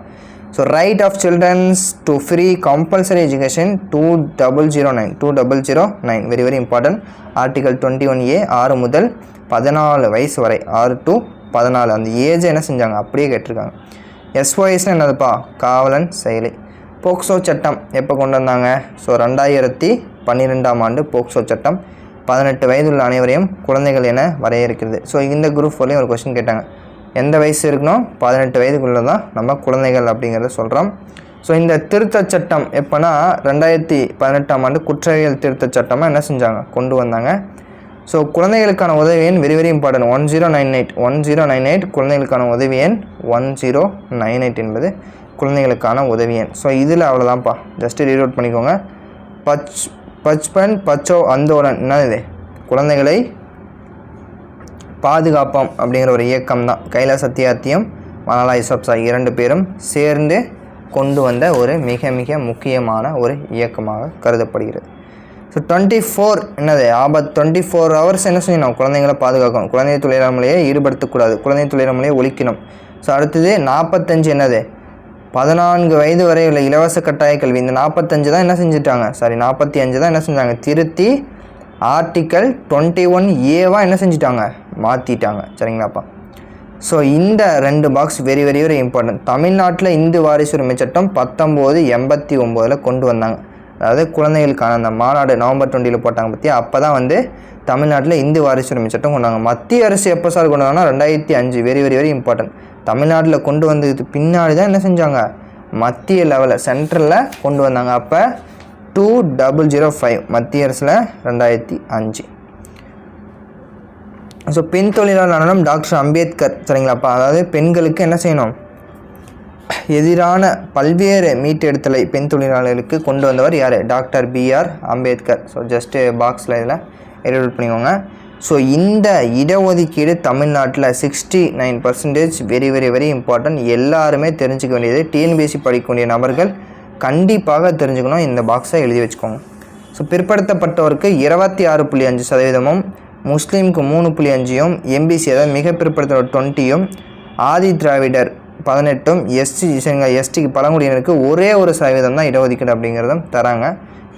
So right of childrens to free compulsory education 2009 very very important. Article 21A 6 முதல் 14 வயசு வரை, 6 to 14 அந்த ஏஜை என்ன செஞ்சாங்க? அப்படியே கேட்டிருக்காங்க. SOSனா என்னதுப்பா? காவலன் செயலி. போக்சோ சட்டம் எப்போ கொண்டு வந்தாங்க? ஸோ 2012ஆம் ஆண்டு போக்சோ சட்டம் 18 வயதுள்ள அனைவரையும் குழந்தைகள் என வரையறுக்கிறது. ஸோ இந்த குரூப் 4லையும் ஒரு கொஸ்டின் கேட்டாங்க. எந்த வயசு இருக்கணும்? 18 வயதுக்குள்ளே தான் நம்ம குழந்தைகள் அப்படிங்கிறத சொல்கிறோம். ஸோ இந்த திருத்த சட்டம் எப்போனா 2018ஆம் ஆண்டு குற்றவியல் திருத்த சட்டமாக என்ன செஞ்சாங்க? கொண்டு வந்தாங்க. ஸோ குழந்தைகளுக்கான உதவி எண் வெரி வெரி இம்பார்ட்டன்ட் 1098 குழந்தைகளுக்கான உதவி எண் 1098 என்பது குழந்தைகளுக்கான உதவி எண். ஸோ இதில் அவ்வளோதான்ப்பா, ஜஸ்ட்டு ரீட் அவுட் பண்ணிக்கோங்க. பச்பன் பச்சோ அந்தோலன் என்ன இது? குழந்தைகளை பாதுகாப்போம் அப்படிங்கிற ஒரு இயக்கம் தான். கைலாஷ் சத்யார்த்தியும் மலாலா யூசப்சாய் 2 பேரும் சேர்ந்து கொண்டு வந்த ஒரு மிக மிக முக்கியமான ஒரு இயக்கமாக கருதப்படுகிறது. ஸோ 24 என்னது? 24 hours என்ன செய்யணும்? குழந்தைங்களை பாதுகாக்கணும். குழந்தை தொழிலாளர்களையே ஈடுபடுத்தக்கூடாது. குழந்தை தொழிலாளர்களையே ஒழிக்கணும். ஸோ அடுத்தது 45 என்னது? 14 வயது வரை உள்ள இலவச கட்டாய கல்வி. இந்த 45 தான் என்ன செஞ்சுட்டாங்க? 45 தான் என்ன செஞ்சாங்க? திருத்தி ஆர்டிக்கல் 21A என்ன செஞ்சுட்டாங்க? மாற்றிட்டாங்க சரிங்களாப்பா. ஸோ இந்த 2 box very very very important. தமிழ்நாட்டில் இந்து வாரிசு உரிமை சட்டம் 1989 கொண்டு வந்தாங்க. அதாவது குழந்தைகளுக்கான அந்த மாநாடு நவம்பர் 20 போட்டாங்க பற்றியா, அப்போ தான் வந்து தமிழ்நாட்டில் இந்து வாரிசு உரிமை சட்டம் கொண்டு வாங்க. மத்திய அரசு எப்போ சார் கொண்டு வாங்கன்னா 2005 வெரி வெரி வெரி இம்பார்ட்டன்ட். தமிழ்நாட்டில் கொண்டு வந்ததுக்கு பின்னாடி தான் என்ன செஞ்சாங்க? மத்திய லெவலில் சென்ட்ரலில் கொண்டு வந்தாங்க. அப்போ 2005 மத்திய அரசில் 2005. ஸோ பெண் தொழிலாளர் டாக்டர் அம்பேத்கர் சரிங்களாப்பா. அதாவது பெண்களுக்கு என்ன செய்யணும்? எதிரான பல்வேறு மீட்டெடுத்தலை பெண் தொழிலாளர்களுக்கு கொண்டு வந்தவர் யார்? Doctor BR Ambedkar. So just பாக்ஸில் இதில் எடிட் பண்ணிக்கோங்க. ஸோ இந்த இடஒதுக்கீடு தமிழ்நாட்டில் 69% வெரி வெரி வெரி இம்பார்ட்டன்ட். எல்லாருமே தெரிஞ்சுக்க வேண்டியது. டிஎன்பிஎஸ்சி படிக்கக்கூடிய நபர்கள் கண்டிப்பாக தெரிஞ்சுக்கணும். இந்த பாக்ஸை எழுதி வச்சுக்கோங்க. ஸோ பிற்படுத்தப்பட்டவருக்கு 26.5%, முஸ்லீமுக்கு 3.5, எம்பிசி அதாவது மிக பிற்படுத்தப்பட்ட 20, ஆதி திராவிடர் 18, எஸ்டிக்கு பழங்குடியினருக்கு ஒரே ஒரு சதவீதம் தான் இடஒதுக்கீடு அப்படிங்கிறதும் தராங்க.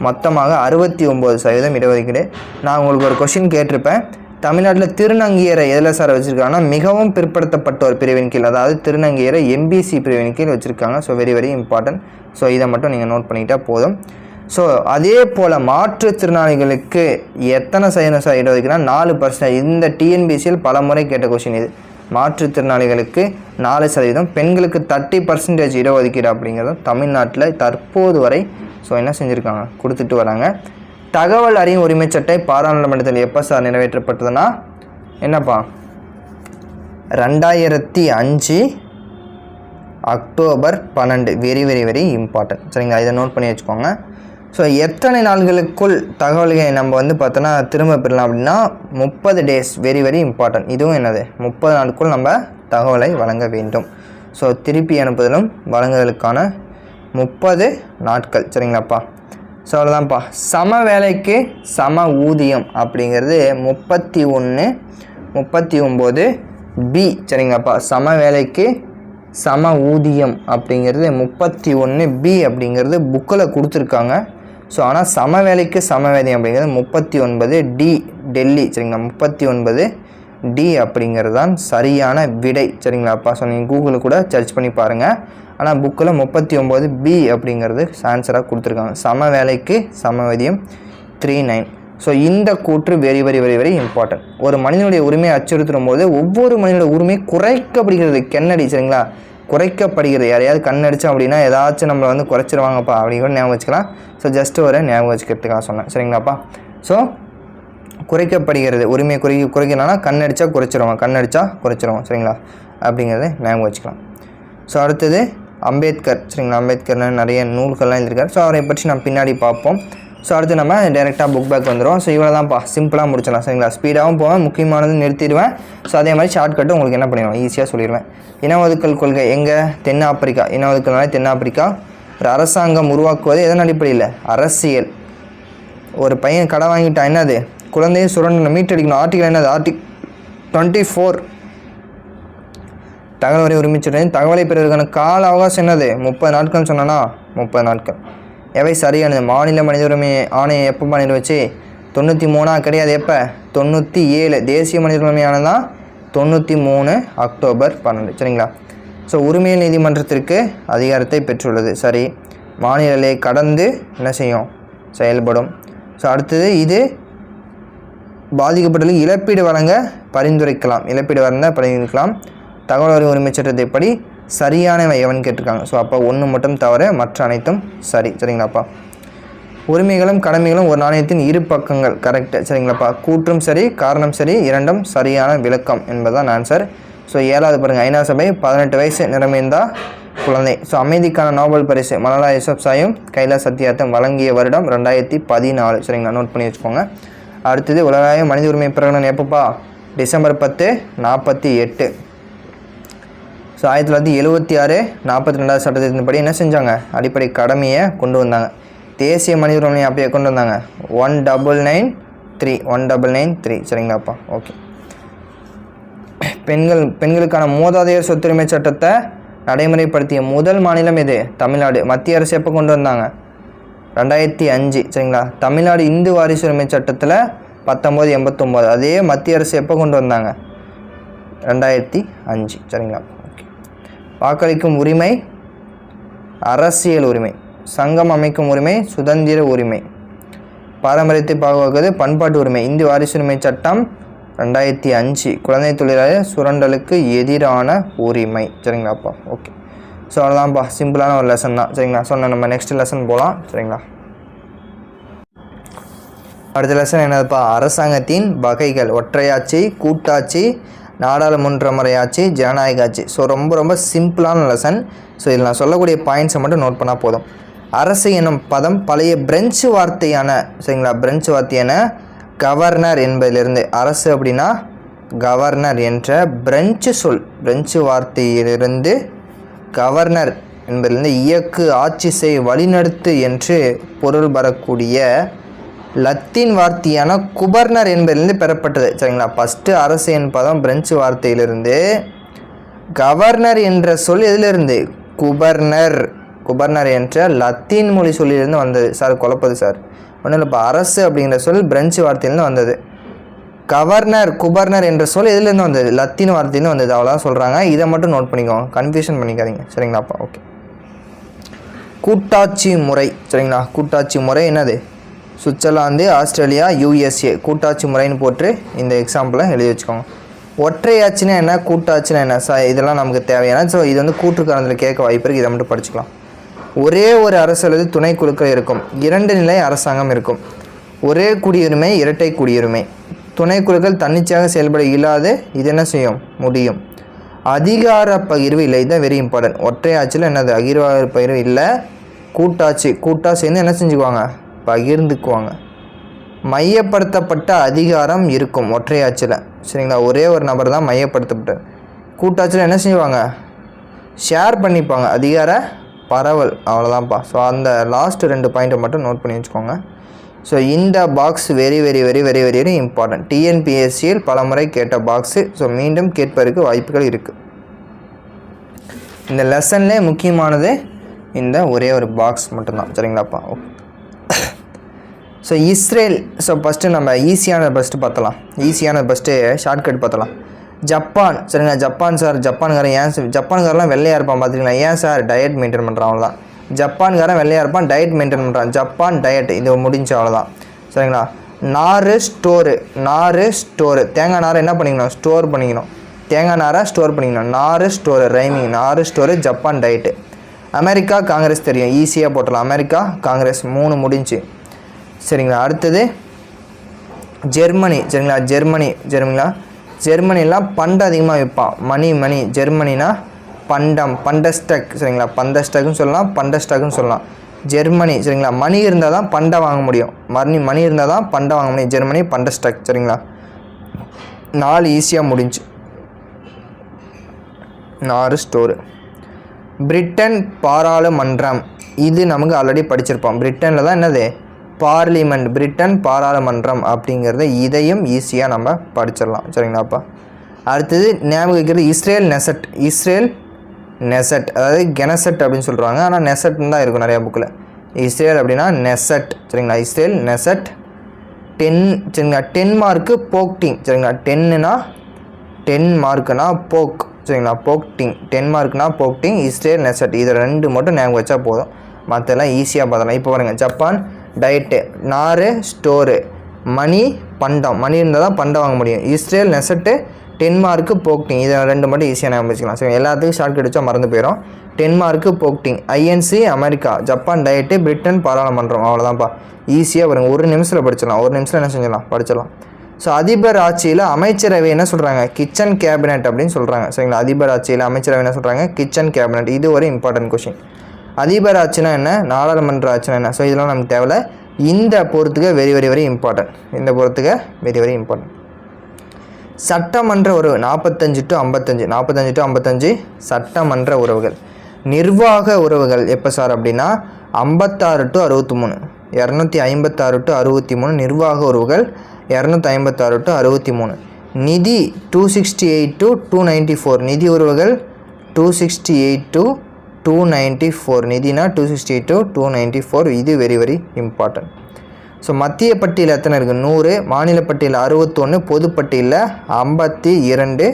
மொத்தமாக 69% இடஒதுக்கீடு. நான் உங்களுக்கு ஒரு கொஷின் கேட்டிருப்பேன். தமிழ்நாட்டில் திருநங்கையரை எதில் சார் வச்சுருக்காங்கன்னா மிகவும் பிற்படுத்தப்பட்டோர் பிரிவின் கீழ், அதாவது திருநங்கையரை எம்பிசி பிரிவின் கீழ் வச்சுருக்காங்க. So very very important. So இதை மட்டும் நீங்கள் நோட் பண்ணிக்கிட்டால் போதும். ஸோ அதே போல் மாற்றுத்திறனாளிகளுக்கு எத்தனை சதவீதம் இடஒதுக்கீடுனா 4%. இந்த டிஎன்பிசியில் பல முறை கேட்ட கொஷின் இது. மாற்றுத்திறனாளிகளுக்கு 4%, பெண்களுக்கு 30% இடஒதுக்கீடு அப்படிங்கிறதும் தமிழ்நாட்டில் தற்போது வரை ஸோ என்ன செஞ்சுருக்காங்க, கொடுத்துட்டு வராங்க. தகவல் அறியும் உரிமை சட்டை பாராளுமன்றத்தில் எப்போ சார் நிறைவேற்றப்பட்டதுன்னா என்னப்பா 2005 October 12. Very very very important. சரிங்களா, இதை நோட் பண்ணி வச்சுக்கோங்க. ஸோ எத்தனை நாள்களுக்குள் தகவல்களை நம்ம பார்த்தோன்னா திரும்ப பெறலாம் அப்படின்னா 30 days. Very very important. இதுவும் என்னது 30 நாளுக்குள் நம்ம தகவலை வழங்க வேண்டும். ஸோ திருப்பி அனுப்புதலும் வழங்குதலுக்கான 30 நாட்கள். சரிங்களாப்பா. ஸோ அவ்வளோதான்ப்பா. சம வேலைக்கு சம ஊதியம் அப்படிங்கிறது 39 பி. சரிங்களாப்பா. சம வேலைக்கு சம ஊதியம் அப்படிங்கிறது 31 பி அப்படிங்கிறது புக்கில் கொடுத்துருக்காங்க. ஸோ ஆனால் சம வேலைக்கு சம வேதியம் அப்படிங்கிறது 39 டி டெல்லி. சரிங்களா, 39 டி அப்படிங்கிறது தான் சரியான விடை. சரிங்களாப்பா. ஸோ நீங்கள் கூகுளில் கூட சர்ச் பண்ணி பாருங்கள். ஆனால் புக்கில் 39 பி அப்படிங்கிறது ஆன்சராக கொடுத்துருக்காங்க. சம வேலைக்கு சம வேதியம் 39. ஸோ இந்த கூற்று very very very very important. ஒரு மனிதனுடைய உரிமையை அச்சுறுத்தும் போது ஒவ்வொரு மனிதனுடைய உரிமை குறைக்கப்படுகிறது. கென்னடி. சரிங்களா, குறைக்கப்படுகிறது. யாரையாவது கண்ணடிச்சோம் அப்படின்னா ஏதாச்சும் நம்மளை குறைச்சிருவாங்கப்பா அப்படின்னு கூட ஞாபகம் வச்சுக்கலாம். ஸோ ஜஸ்ட் ஒரு ஞாபகம் வச்சுக்கிறதுக்காக சொன்னேன். சரிங்களாப்பா. ஸோ குறைக்கப்படுகிறது. உரிமையை குறைக்கணும்னா கண்ணடிச்சா குறைச்சிருவாங்க, கண்ணடிச்சா குறைச்சிருவோம். சரிங்களா, அப்படிங்கிறத ஞாபகம் வச்சுக்கலாம். ஸோ அடுத்தது அம்பேத்கர். சரிங்களா, அம்பேத்கர்னு நிறைய நூல்கள்லாம் எழுதியிருக்காரு. ஸோ அவரை பற்றி நம்ம பின்னாடி பார்ப்போம். ஸோ அடுத்து நம்ம டேரெக்டாக புக் பேக் வந்துடும். ஸோ இவ்வளோ தான்ப்பா, சிம்பிளாக முடிச்சிடலாம். சரிங்களா, ஸ்பீடாகவும் போவேன், முக்கியமானது நிறுத்திடுவேன். ஸோ அதே மாதிரி ஷார்ட்கட்டு உங்களுக்கு என்ன பண்ணிடுவேன், ஈஸியாக சொல்லிடுவேன். இன ஒதுக்கல் கொள்கை எங்கே? தென்னாப்பிரிக்கா. இன ஒதுக்கல்னாலே தென்னாப்பிரிக்கா. ஒரு அரசாங்கம் உருவாக்குவது எதன் அடிப்படையில்? அரசியல். ஒரு பையன் கடை வாங்கிட்டான், என்னது குழந்தையை சுரண்டணும், மீட்டடிக்கணும். ஆர்டிகல் என்னது? ஆர்டிகல் 24. தகவல் வரை உரிமைச்சட்டை தகவலை பெறுவதற்கான கால அவகாசம் என்னது? 30 நாட்கள் சொன்னா 30 நாட்கள். எவை சரியானது? மாநில மனித உரிமை ஆணையம் எப்போ பண்ணிடுச்சு? 93 கிடையாது. எப்போ? 97. தேசிய மனித உரிமை ஆணையம் தான் 93 அக்டோபர் 12. சரிங்களா. ஸோ உரிமையியல் நீதிமன்றத்திற்கு அதிகாரத்தை பெற்றுள்ளது. சரி. மாநில எல்லையை கடந்து என்ன செய்யும்? செயல்படும். ஸோ அடுத்தது இது பாதிக்கப்பட்டவர்களுக்கு இழப்பீடு வழங்க பரிந்துரைக்கலாம். இழப்பீடு வழங்க பரிந்துரைக்கலாம். தகவல் அறியும் உரிமை சட்டத்தை படி சரியானவை எவன் கேட்டிருக்காங்க. ஸோ அப்போ 1 மட்டும் தவிர மற்ற அனைத்தும் சரி. சரிங்களாப்பா. உரிமைகளும் கடமைகளும் ஒரு நாணயத்தின் இரு பக்கங்கள். கரெக்டு. சரிங்களாப்பா. கூற்றும் சரி, காரணம் சரி, இரண்டும் சரியான விளக்கம் என்பதுதான் ஆன்சர். ஸோ 7வது பாருங்கள், ஐநா சபை 18 வயசு நிரம்பியிருந்தா குழந்தை. ஸோ அமைதிக்கான நோபல் பரிசு மலாலா யூசப்சாயும் கைலாஷ் சத்யார்த்தம் வழங்கிய வருடம் 2014. சரிங்களா, நோட் பண்ணி வச்சுக்கோங்க. அடுத்தது உலக மனித உரிமை பிரகடனம் எப்பப்பா? டிசம்பர் 10, 48. ஸோ 1976 42வது சட்டத்தின்படி என்ன செஞ்சாங்க? அடிப்படை கடமையை கொண்டு வந்தாங்க. தேசிய மனித உரிமை அப்பயே கொண்டு வந்தாங்க 1993. சரிங்களாப்பா. ஓகே. பெண்களுக்கான மூதாதையர் சொத்துரிமை சட்டத்தை நடைமுறைப்படுத்திய முதல் மாநிலம் எது? தமிழ்நாடு. மத்திய அரசு எப்போ கொண்டு வந்தாங்க? 2005. சரிங்களா. தமிழ்நாடு இந்து வாரிசு உரிமை சட்டத்தில் 1989. அதே மத்திய அரசு எப்போ கொண்டு வந்தாங்க? 2005. சரிங்களா. ஓகே. வாக்களிக்கும் உரிமை அரசியல் உரிமை, சங்கம் அமைக்கும் உரிமை சுதந்திர உரிமை, பாரம்பரியத்தை பாதுகாப்பது பண்பாட்டு உரிமை. இந்து வாரிசு உரிமை சட்டம் 2005 குழந்தை தொழிலாளர் சுரண்டலுக்கு எதிரான உரிமை. சரிங்களாப்பா. ஓகே. ஸோ அவ்வளோதான்ப்பா, சிம்பிளான ஒரு லெசன் தான். சரிங்களா. சொன்ன நம்ம நெக்ஸ்ட் லெசன் போகலாம். சரிங்களா. அடுத்த லெசன் என்னதுப்பா? அரசாங்கத்தின் வகைகள். ஒற்றையாட்சி, கூட்டாட்சி, நாடாளுமன்ற முறையாட்சி, ஜனநாயக ஆட்சி. ஸோ ரொம்ப ரொம்ப சிம்பிளான லெசன். ஸோ இதில் நான் சொல்லக்கூடிய பாயிண்ட்ஸை மட்டும் நோட் பண்ணால் போதும். அரசு எனும் பதம் பழைய பிரெஞ்சு வார்த்தையான, சரிங்களா, பிரெஞ்சு வார்த்தையான கவர்னர் என்பதிலிருந்து, அரசு அப்படின்னா கவர்னர் என்ற பிரெஞ்சு சொல், பிரெஞ்சு வார்த்தையிலிருந்து கவர்னர் என்பதிலிருந்து இயக்கு, ஆட்சி செய், வழிநடத்து என்று பொருள் பெறக்கூடிய லத்தீன் வார்த்தையான குபர்னர் என்பதிலிருந்து பெறப்பட்டது. சரிங்களா? ஃபஸ்ட்டு அரசு என்பதும் பிரெஞ்சு வார்த்தையிலிருந்து, கவர்னர் என்ற சொல் எதிலிருந்து? குபர்னர், குபர்னர் என்ற லத்தீன் மொழி சொல்லிலிருந்து வந்தது. சார் குழப்பது சார், ஒன்றும் இல்லை. இப்போ அரசு அப்படிங்கிற சொல் பிரெஞ்சு வார்த்தையிலேருந்து வந்தது. கவர்னர், குபர்னர் என்ற சொல் எதுலேருந்து வந்தது? லத்தீன் வார்த்தையிலேருந்து வந்தது. அவ்வளோதான் சொல்கிறாங்க. இதை மட்டும் நோட் பண்ணிக்கோங்க, கன்ஃபியூஷன் பண்ணிக்காதீங்க. சரிங்களாப்பா? ஓகே. கூட்டாட்சி முறை. சரிங்களா? கூட்டாட்சி முறை என்னது? சுவிட்சர்லாந்து, ஆஸ்திரேலியா, யூஎஸ்ஏ கூட்டாட்சி முறைன்னு போட்டு இந்த எக்ஸாம்பிளை எழுதி வச்சுக்கோங்க. ஒற்றையாட்சினா என்ன, கூட்டாட்சினா என்ன? இதெல்லாம் நமக்கு தேவையான. ஸோ இது வந்து கூற்றுக்காரத்தில் கேட்க வாய்ப்பு இருக்குது. இதை மட்டும் படிச்சுக்கலாம். ஒரே ஒரு அரசு அல்லது துணை குழுக்கள் இருக்கும். 2 நிலை அரசாங்கம் இருக்கும். ஒரே குடியுரிமை, இரட்டை குடியுரிமை. துணை குழுக்கள் தன்னிச்சையாக செயல்பட இல்லாது இது என்ன செய்யும்? முடியும். அதிகார பகிர்வு இல்லை. இதுதான் வெரி இம்பார்ட்டன்ட். ஒற்றையாட்சியில் என்னது? அதிகார பகிர்வு இல்லை. கூட்டாட்சி, கூட்டாக சேர்ந்து என்ன செஞ்சுக்குவாங்க? பகிர்ந்துக்குவாங்க. மையப்படுத்தப்பட்ட அதிகாரம் இருக்கும் ஒற்றையாட்சியில். சரிங்களா? ஒரே ஒரு நபர் தான் மையப்படுத்தப்பட்ட. கூட்டாட்சியில் என்ன செய்வாங்க? ஷேர் பண்ணிப்பாங்க. அதிகார பரவல். அவ்வளோதான்ப்பா. ஸோ அந்த லாஸ்ட் 2 பாயிண்ட்டை மட்டும் நோட் பண்ணி வச்சுக்கோங்க. ஸோ இந்த box very very very very very very important. டிஎன்பிஎஸ்சியில் பல முறை கேட்ட பாக்ஸு. ஸோ மீண்டும் கேட்பதற்கு வாய்ப்புகள் இருக்குது. இந்த லெசன்லே முக்கியமானது இந்த ஒரே ஒரு பாக்ஸ் மட்டும்தான். சரிங்களாப்பா? Okay. So Israel. So first நம்ம ஈஸியானது ஃபஸ்ட்டு பார்த்தலாம். ஈஸியானது ஃபஸ்ட்டு ஷார்ட்கட் பார்த்தலாம். ஜப்பான். சரிங்களா? ஜப்பான் சார், ஜப்பான்காரன் ஏன் ஜப்பான்காரெலாம் வெள்ளையாக இருப்பான் பார்த்துக்கலாம். ஏன் சார்? டயட் மெயின்டைன் பண்ணுறான், அவ்வளோதான். ஜப்பான்காரன் வெள்ளையாக இருப்பான், டயட் மெயின்டைன் பண்ணுறான். ஜப்பான் டயட், இது முடிஞ்சு, அவ்வளோதான். சரிங்களா? நார் ஸ்டோரு. நார் ஸ்டோரு. தேங்காய் நாரை என்ன பண்ணிக்கணும்? ஸ்டோர் பண்ணிக்கணும். தேங்காய் நாரை ஸ்டோர் பண்ணிக்கணும். நார் ஸ்டோரு ரைமிங். நார் store. Japan diet. America Congress தெரியும், ஈஸியாக போட்டலாம். அமெரிக்கா காங்கிரஸ் 3 முடிஞ்சு. சரிங்களா? அடுத்தது ஜெர்மனி. சரிங்களா? ஜெர்மனி. ஜெர்மனிங்களா? ஜெர்மனிலாம் பண்டம் அதிகமாக விற்பான். மணி. ஜெர்மனினா பண்டம், பண்டஸ்டக். சரிங்களா? பண்டஸ்டக்குன்னு சொல்லலாம், பண்டஸ்டக்குன்னு சொல்லலாம். ஜெர்மனி. சரிங்களா? மணி இருந்தால் தான் பண்டம் வாங்க முடியும். மணி இருந்தால் தான் பண்டம் வாங்க முடியும். ஜெர்மனி பண்டஸ்டக். சரிங்களா? 4 ஈஸியாக முடிஞ்சு. நார் ஸ்டோரு. பிரிட்டன் பாராளுமன்றம். இது நமக்கு ஆல்ரெடி படிச்சிருப்போம். பிரிட்டனில் தான் என்னது? பார்லிமெண்ட். பிரிட்டன் பாராளுமன்றம் அப்படிங்கிறத இதையும் ஈஸியாக நம்ம படிச்சிடலாம். சரிங்களாப்பா? அடுத்தது ஞாபகம் வைக்கிறது இஸ்ரேல் நெசட். இஸ்ரேல் நெசட், அதாவது கெனசெட் அப்படின்னு சொல்கிறாங்க. ஆனால் நெசட்னு தான் இருக்கும் நிறையா புக்கில். இஸ்ரேல் அப்படின்னா நெசட். சரிங்களா? Israel Knesset. 10. சரிங்களா? 10 மார்க்கு போக்டிங். சரிங்களா? 10 மார்க்குனா போக். சரிங்களா? போக்டிங். 10 மார்க்னா போக்டிங். Israel Knesset. இதை 2 மட்டும் ஞாபகம் வச்சா போதும். மற்றெல்லாம் ஈஸியாக பார்த்தலாம். இப்போ பாருங்கள், ஜப்பான் டயட்டு, நார் ஸ்டோரு, மணி பண்டம். மணி இருந்தால் தான் பண்டம் வாங்க முடியும். இஸ்ரேல் நெசட்டு, 10 மார்க்கு போக்டிங். இதை 2 மட்டும் ஈஸியாக ஞாபகம் வச்சுக்கலாம். சரி, எல்லாத்துக்கும் ஷார்ட்கட் வச்சா மறந்து போயிடும். 10 மார்க்கு Folketing. INC America, Japan Diet, Britain பாராளுமன்றம். அவ்வளோதான்ப்பா. ஈஸியாக வருங்க. 1 நிமிஷத்தில் படிச்சிடலாம். 1 நிமிஷத்தில் என்ன செஞ்சிடலாம்? படிச்சிடலாம். ஸோ அதிபர் ஆட்சியில் அமைச்சரவை என்ன சொல்கிறாங்க? கிச்சன் கேபினட் அப்படின்னு சொல்கிறாங்க. சரிங்களா? அதிபர் ஆட்சியில் அமைச்சரவை என்ன சொல்கிறாங்க? Kitchen cabinet. இது ஒரு இம்பார்ட்டன்ட் கொஷின். அதிபர் ஆட்சினா என்ன? நாடாளுமன்ற ஆட்சினா என்ன? ஸோ இதெல்லாம் நமக்கு தேவையில்ல. இந்த பொறுத்துக்க வெரி வெரி வெரி இம்பார்ட்டன்ட். இந்த பொறுத்துக்க வெரி வெரி இம்பார்ட்டன்ட். சட்டமன்ற உறவு 45 to 55. 45 to 55 சட்டமன்ற உறவுகள். நிர்வாக உறவுகள் எப்போ சார் அப்படின்னா 56 to 63. 256 to 63 நிர்வாக உறவுகள். 256 to 63. நிதி 268 to 294. நிதி உறவுகள் 268 to 294. நிதினா 268 to 294. இது வெரி வெரி இம்பார்ட்டன்ட். ஸோ மத்திய பட்டியல் எத்தனை இருக்குது? 100. மாநில பட்டியல் 61. பொதுப்பட்டியலில் 52.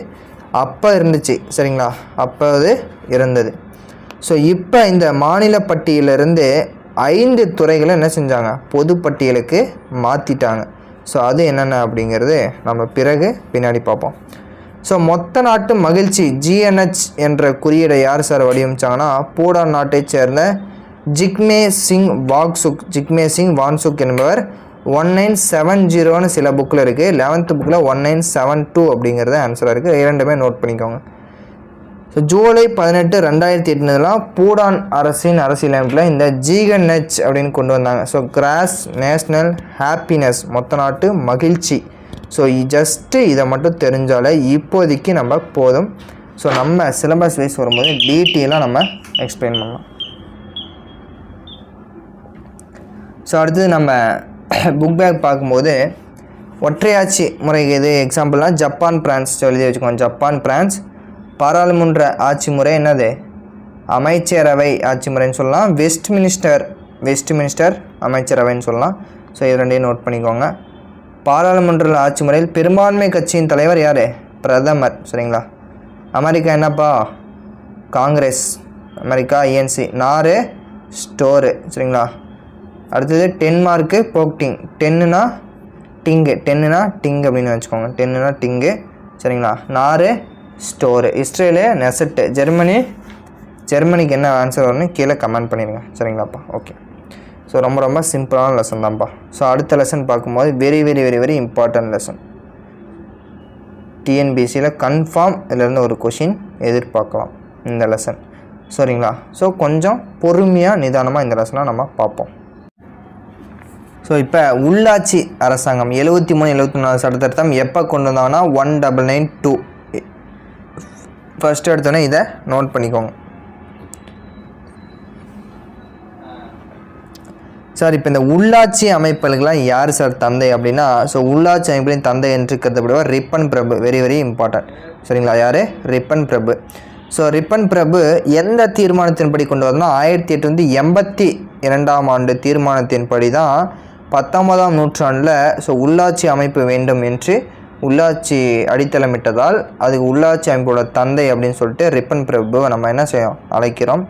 அப்போ இருந்துச்சு. சரிங்களா? அப்போ அது இருந்தது. ஸோ இப்போ இந்த மாநில பட்டியலிருந்து 5 துறைகளை என்ன செஞ்சாங்க? பொதுப்பட்டியலுக்கு மாற்றிட்டாங்க. ஸோ அது என்னென்ன அப்படிங்கிறது நம்ம பின்னாடி பார்ப்போம். ஸோ மொத்த நாட்டு மகிழ்ச்சி GNH என்ற குறியீடை யார் சார் வடிவமைச்சாங்கன்னா பூடான் நாட்டைச் சேர்ந்த ஜிக்மே சிங் வான்சுக் என்பவர் 1970 சில புக்கில் இருக்குது. 11th புக்கில் 1972 அப்படிங்கிறது ஆன்சராக இருக்குது. 2மே நோட் பண்ணிக்கோங்க. ஸோ ஸோ ஜூலை 18, 2008 பூடான் அரசின் அரசியலமைப்பில் இந்த GNH அப்படின்னு கொண்டு வந்தாங்க. ஸோ கிராஸ் நேஷ்னல் ஹாப்பினஸ், மொத்த நாட்டு மகிழ்ச்சி. ஸோ ஜஸ்ட்டு இதை மட்டும் தெரிஞ்சாலே இப்போதைக்கு நம்ம போதும். ஸோ நம்ம சிலபஸ் வைஸ் வரும்போது டீட்டெயிலாக நம்ம எக்ஸ்பிளைன் பண்ணலாம். ஸோ அடுத்தது நம்ம புக் பேக் பார்க்கும்போது ஒற்றையாட்சி முறைக்கு இது எக்ஸாம்பிள்லாம் ஜப்பான் பிரான்ஸ் எழுதி வச்சுக்கோங்க. Japan France. பாராளுமன்ற ஆட்சி முறை என்னது? அமைச்சரவை ஆட்சி முறைன்னு சொல்லலாம். வெஸ்ட்மினிஸ்டர் அமைச்சரவைன்னு சொல்லலாம். ஸோ இது ரெண்டையும் நோட் பண்ணிக்கோங்க. பாராளுமன்ற ஆட்சி முறையில் பெரும்பான்மை கட்சியின் தலைவர் யார்? பிரதமர். சரிங்களா? அமெரிக்கா என்னப்பா? காங்கிரஸ். America ANC. நார் ஸ்டோரு. சரிங்களா? அடுத்தது டென்மார்க்கு போக்டிங். டென்னுனா டிங் அப்படின்னு வச்சுக்கோங்க. டென்னுனா டிங்கு. சரிங்களா? நார் ஸ்டோரு. இஸ்ரேலு நெசட்டு. ஜெர்மனிக்கு என்ன ஆன்சர் வரும்னு கீழே கமெண்ட் பண்ணிடுங்க. சரிங்களாப்பா? ஓகே. ஸோ ரொம்ப சிம்பிளான லெசன் தான்ப்பா. ஸோ அடுத்த லெசன் பார்க்கும்போது very very very very important lesson. டிஎன்பிஎஸ்சியில் கன்ஃபார்ம் இதிலேருந்து ஒரு கொஷின் எதிர்பார்க்கலாம் இந்த லெசன். சரிங்களா? ஸோ கொஞ்சம் பொறுமையாக நிதானமாக இந்த லெசனை நம்ம பார்ப்போம். ஸோ இப்போ உள்ளாட்சி அரசாங்கம் 73, 74 சட்டத்திருத்தம் எப்போ கொண்டு வந்தாங்கன்னா 1992. ஃபஸ்ட்டு எடுத்தோன்னே இதை நோட் பண்ணிக்கோங்க. சார் இப்போ இந்த உள்ளாட்சி அமைப்புகளுக்கெல்லாம் யார் சார் தந்தை அப்படின்னா, ஸோ உள்ளாட்சி அமைப்புகளின் தந்தை என்று கருதப்படுவார் ரிப்பன் பிரபு. Very very important. சரிங்களா? யார்? ரிப்பன் பிரபு. ஸோ ரிப்பன் பிரபு எந்த தீர்மானத்தின்படி கொண்டு வரணும்னா 1882 ஆண்டு தீர்மானத்தின்படி தான் 19ஆம் நூற்றாண்டில் ஸோ உள்ளாட்சி அமைப்பு வேண்டும் என்று உள்ளாட்சி அடித்தளமிட்டதால் அதுக்கு உள்ளாட்சி அமைப்போட தந்தை அப்படின்னு சொல்லிட்டு ரிப்பன் பிரபுவை நம்ம என்ன செய்யும்? அழைக்கிறோம்.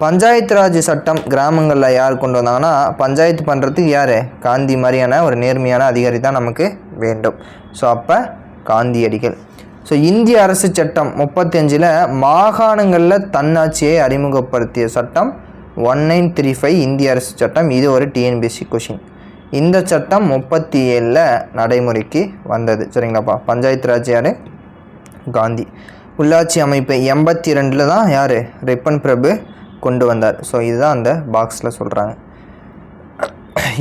பஞ்சாயத்து ராஜ் சட்டம் கிராமங்களில் யார் கொண்டு வந்தாங்கன்னா, பஞ்சாயத்து பண்ணுறதுக்கு யார்? காந்தி மாதிரியான ஒரு நேர்மையான அதிகாரி தான் நமக்கு வேண்டும். ஸோ அப்போ காந்தியடிகள். ஸோ இந்திய அரசு சட்டம் 35 மாகாணங்களில் தன்னாட்சியை அறிமுகப்படுத்திய சட்டம் 1935 இந்திய அரசு சட்டம். இது ஒரு டிஎன்பிஎஸ்சி கொஷின். இந்த சட்டம் 37 நடைமுறைக்கு வந்தது. சரிங்களாப்பா? பஞ்சாயத்து ராஜ் யார்? காந்தி. உள்ளாட்சி அமைப்பு 82 தான் யார்? ரிப்பன் பிரபு கொண்டு வந்தார். ஸோ இதுதான் அந்த பாக்ஸில் சொல்கிறாங்க.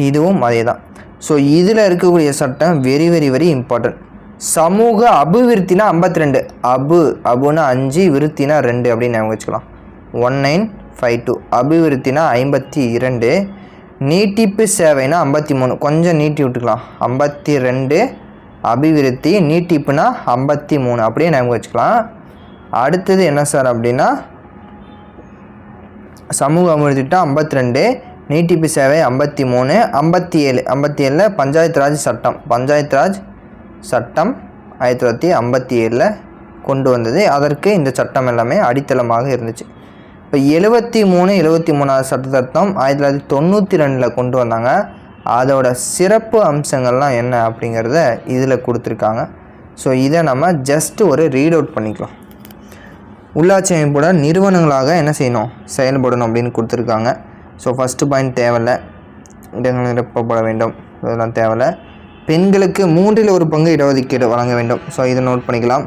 இதுவும் அதே தான். ஸோ இதில் இருக்கக்கூடிய சட்டம் வெரி வெரி வெரி இம்பார்ட்டன்ட். சமூக அபிவிருத்தினா 52. அபுனா 5, விருத்தினா 2 அப்படின்னு நம்ம வச்சுக்கலாம். 1952. அபிவிருத்தினா 52. நீட்டிப்பு சேவைனா 53. கொஞ்சம் நீட்டி விட்டுக்கலாம். 52 அபிவிருத்தி. நீட்டிப்புனா 53 அப்படியே நம்ம வச்சுக்கலாம். அடுத்தது என்ன சார் அப்படின்னா, சமூக அபிவிருத்திட்டா 52, நீட்டிப்பு சேவை 53, 57 பஞ்சாயத்து ராஜ் சட்டம். பஞ்சாயத்து ராஜ் சட்டம் 1957 கொண்டு வந்தது. அதற்கு இந்த சட்டம் எல்லாமே அடித்தளமாக இருந்துச்சு. இப்போ 73, 73ஆவது சட்டத்திருத்தம் 1992 கொண்டு வந்தாங்க. அதோட சிறப்பு அம்சங்கள்லாம் என்ன அப்படிங்கிறத இதில் கொடுத்துருக்காங்க. ஸோ இதை நம்ம ஜஸ்ட் ஒரு ரீட் அவுட் பண்ணிக்கலாம். உள்ளாட்சி அமைப்போட நிறுவனங்களாக என்ன செய்யணும்? செயல்படணும் அப்படின்னு கொடுத்துருக்காங்க. ஸோ ஃபஸ்ட்டு பாயிண்ட் தேவையில்லை. இடங்கள் நிரப்பப்பட வேண்டும், இதெல்லாம் தேவையில்லை. பெண்களுக்கு 3 1 பங்கு இடஒதுக்கீடு வழங்க வேண்டும். ஸோ இதை நோட் பண்ணிக்கலாம்.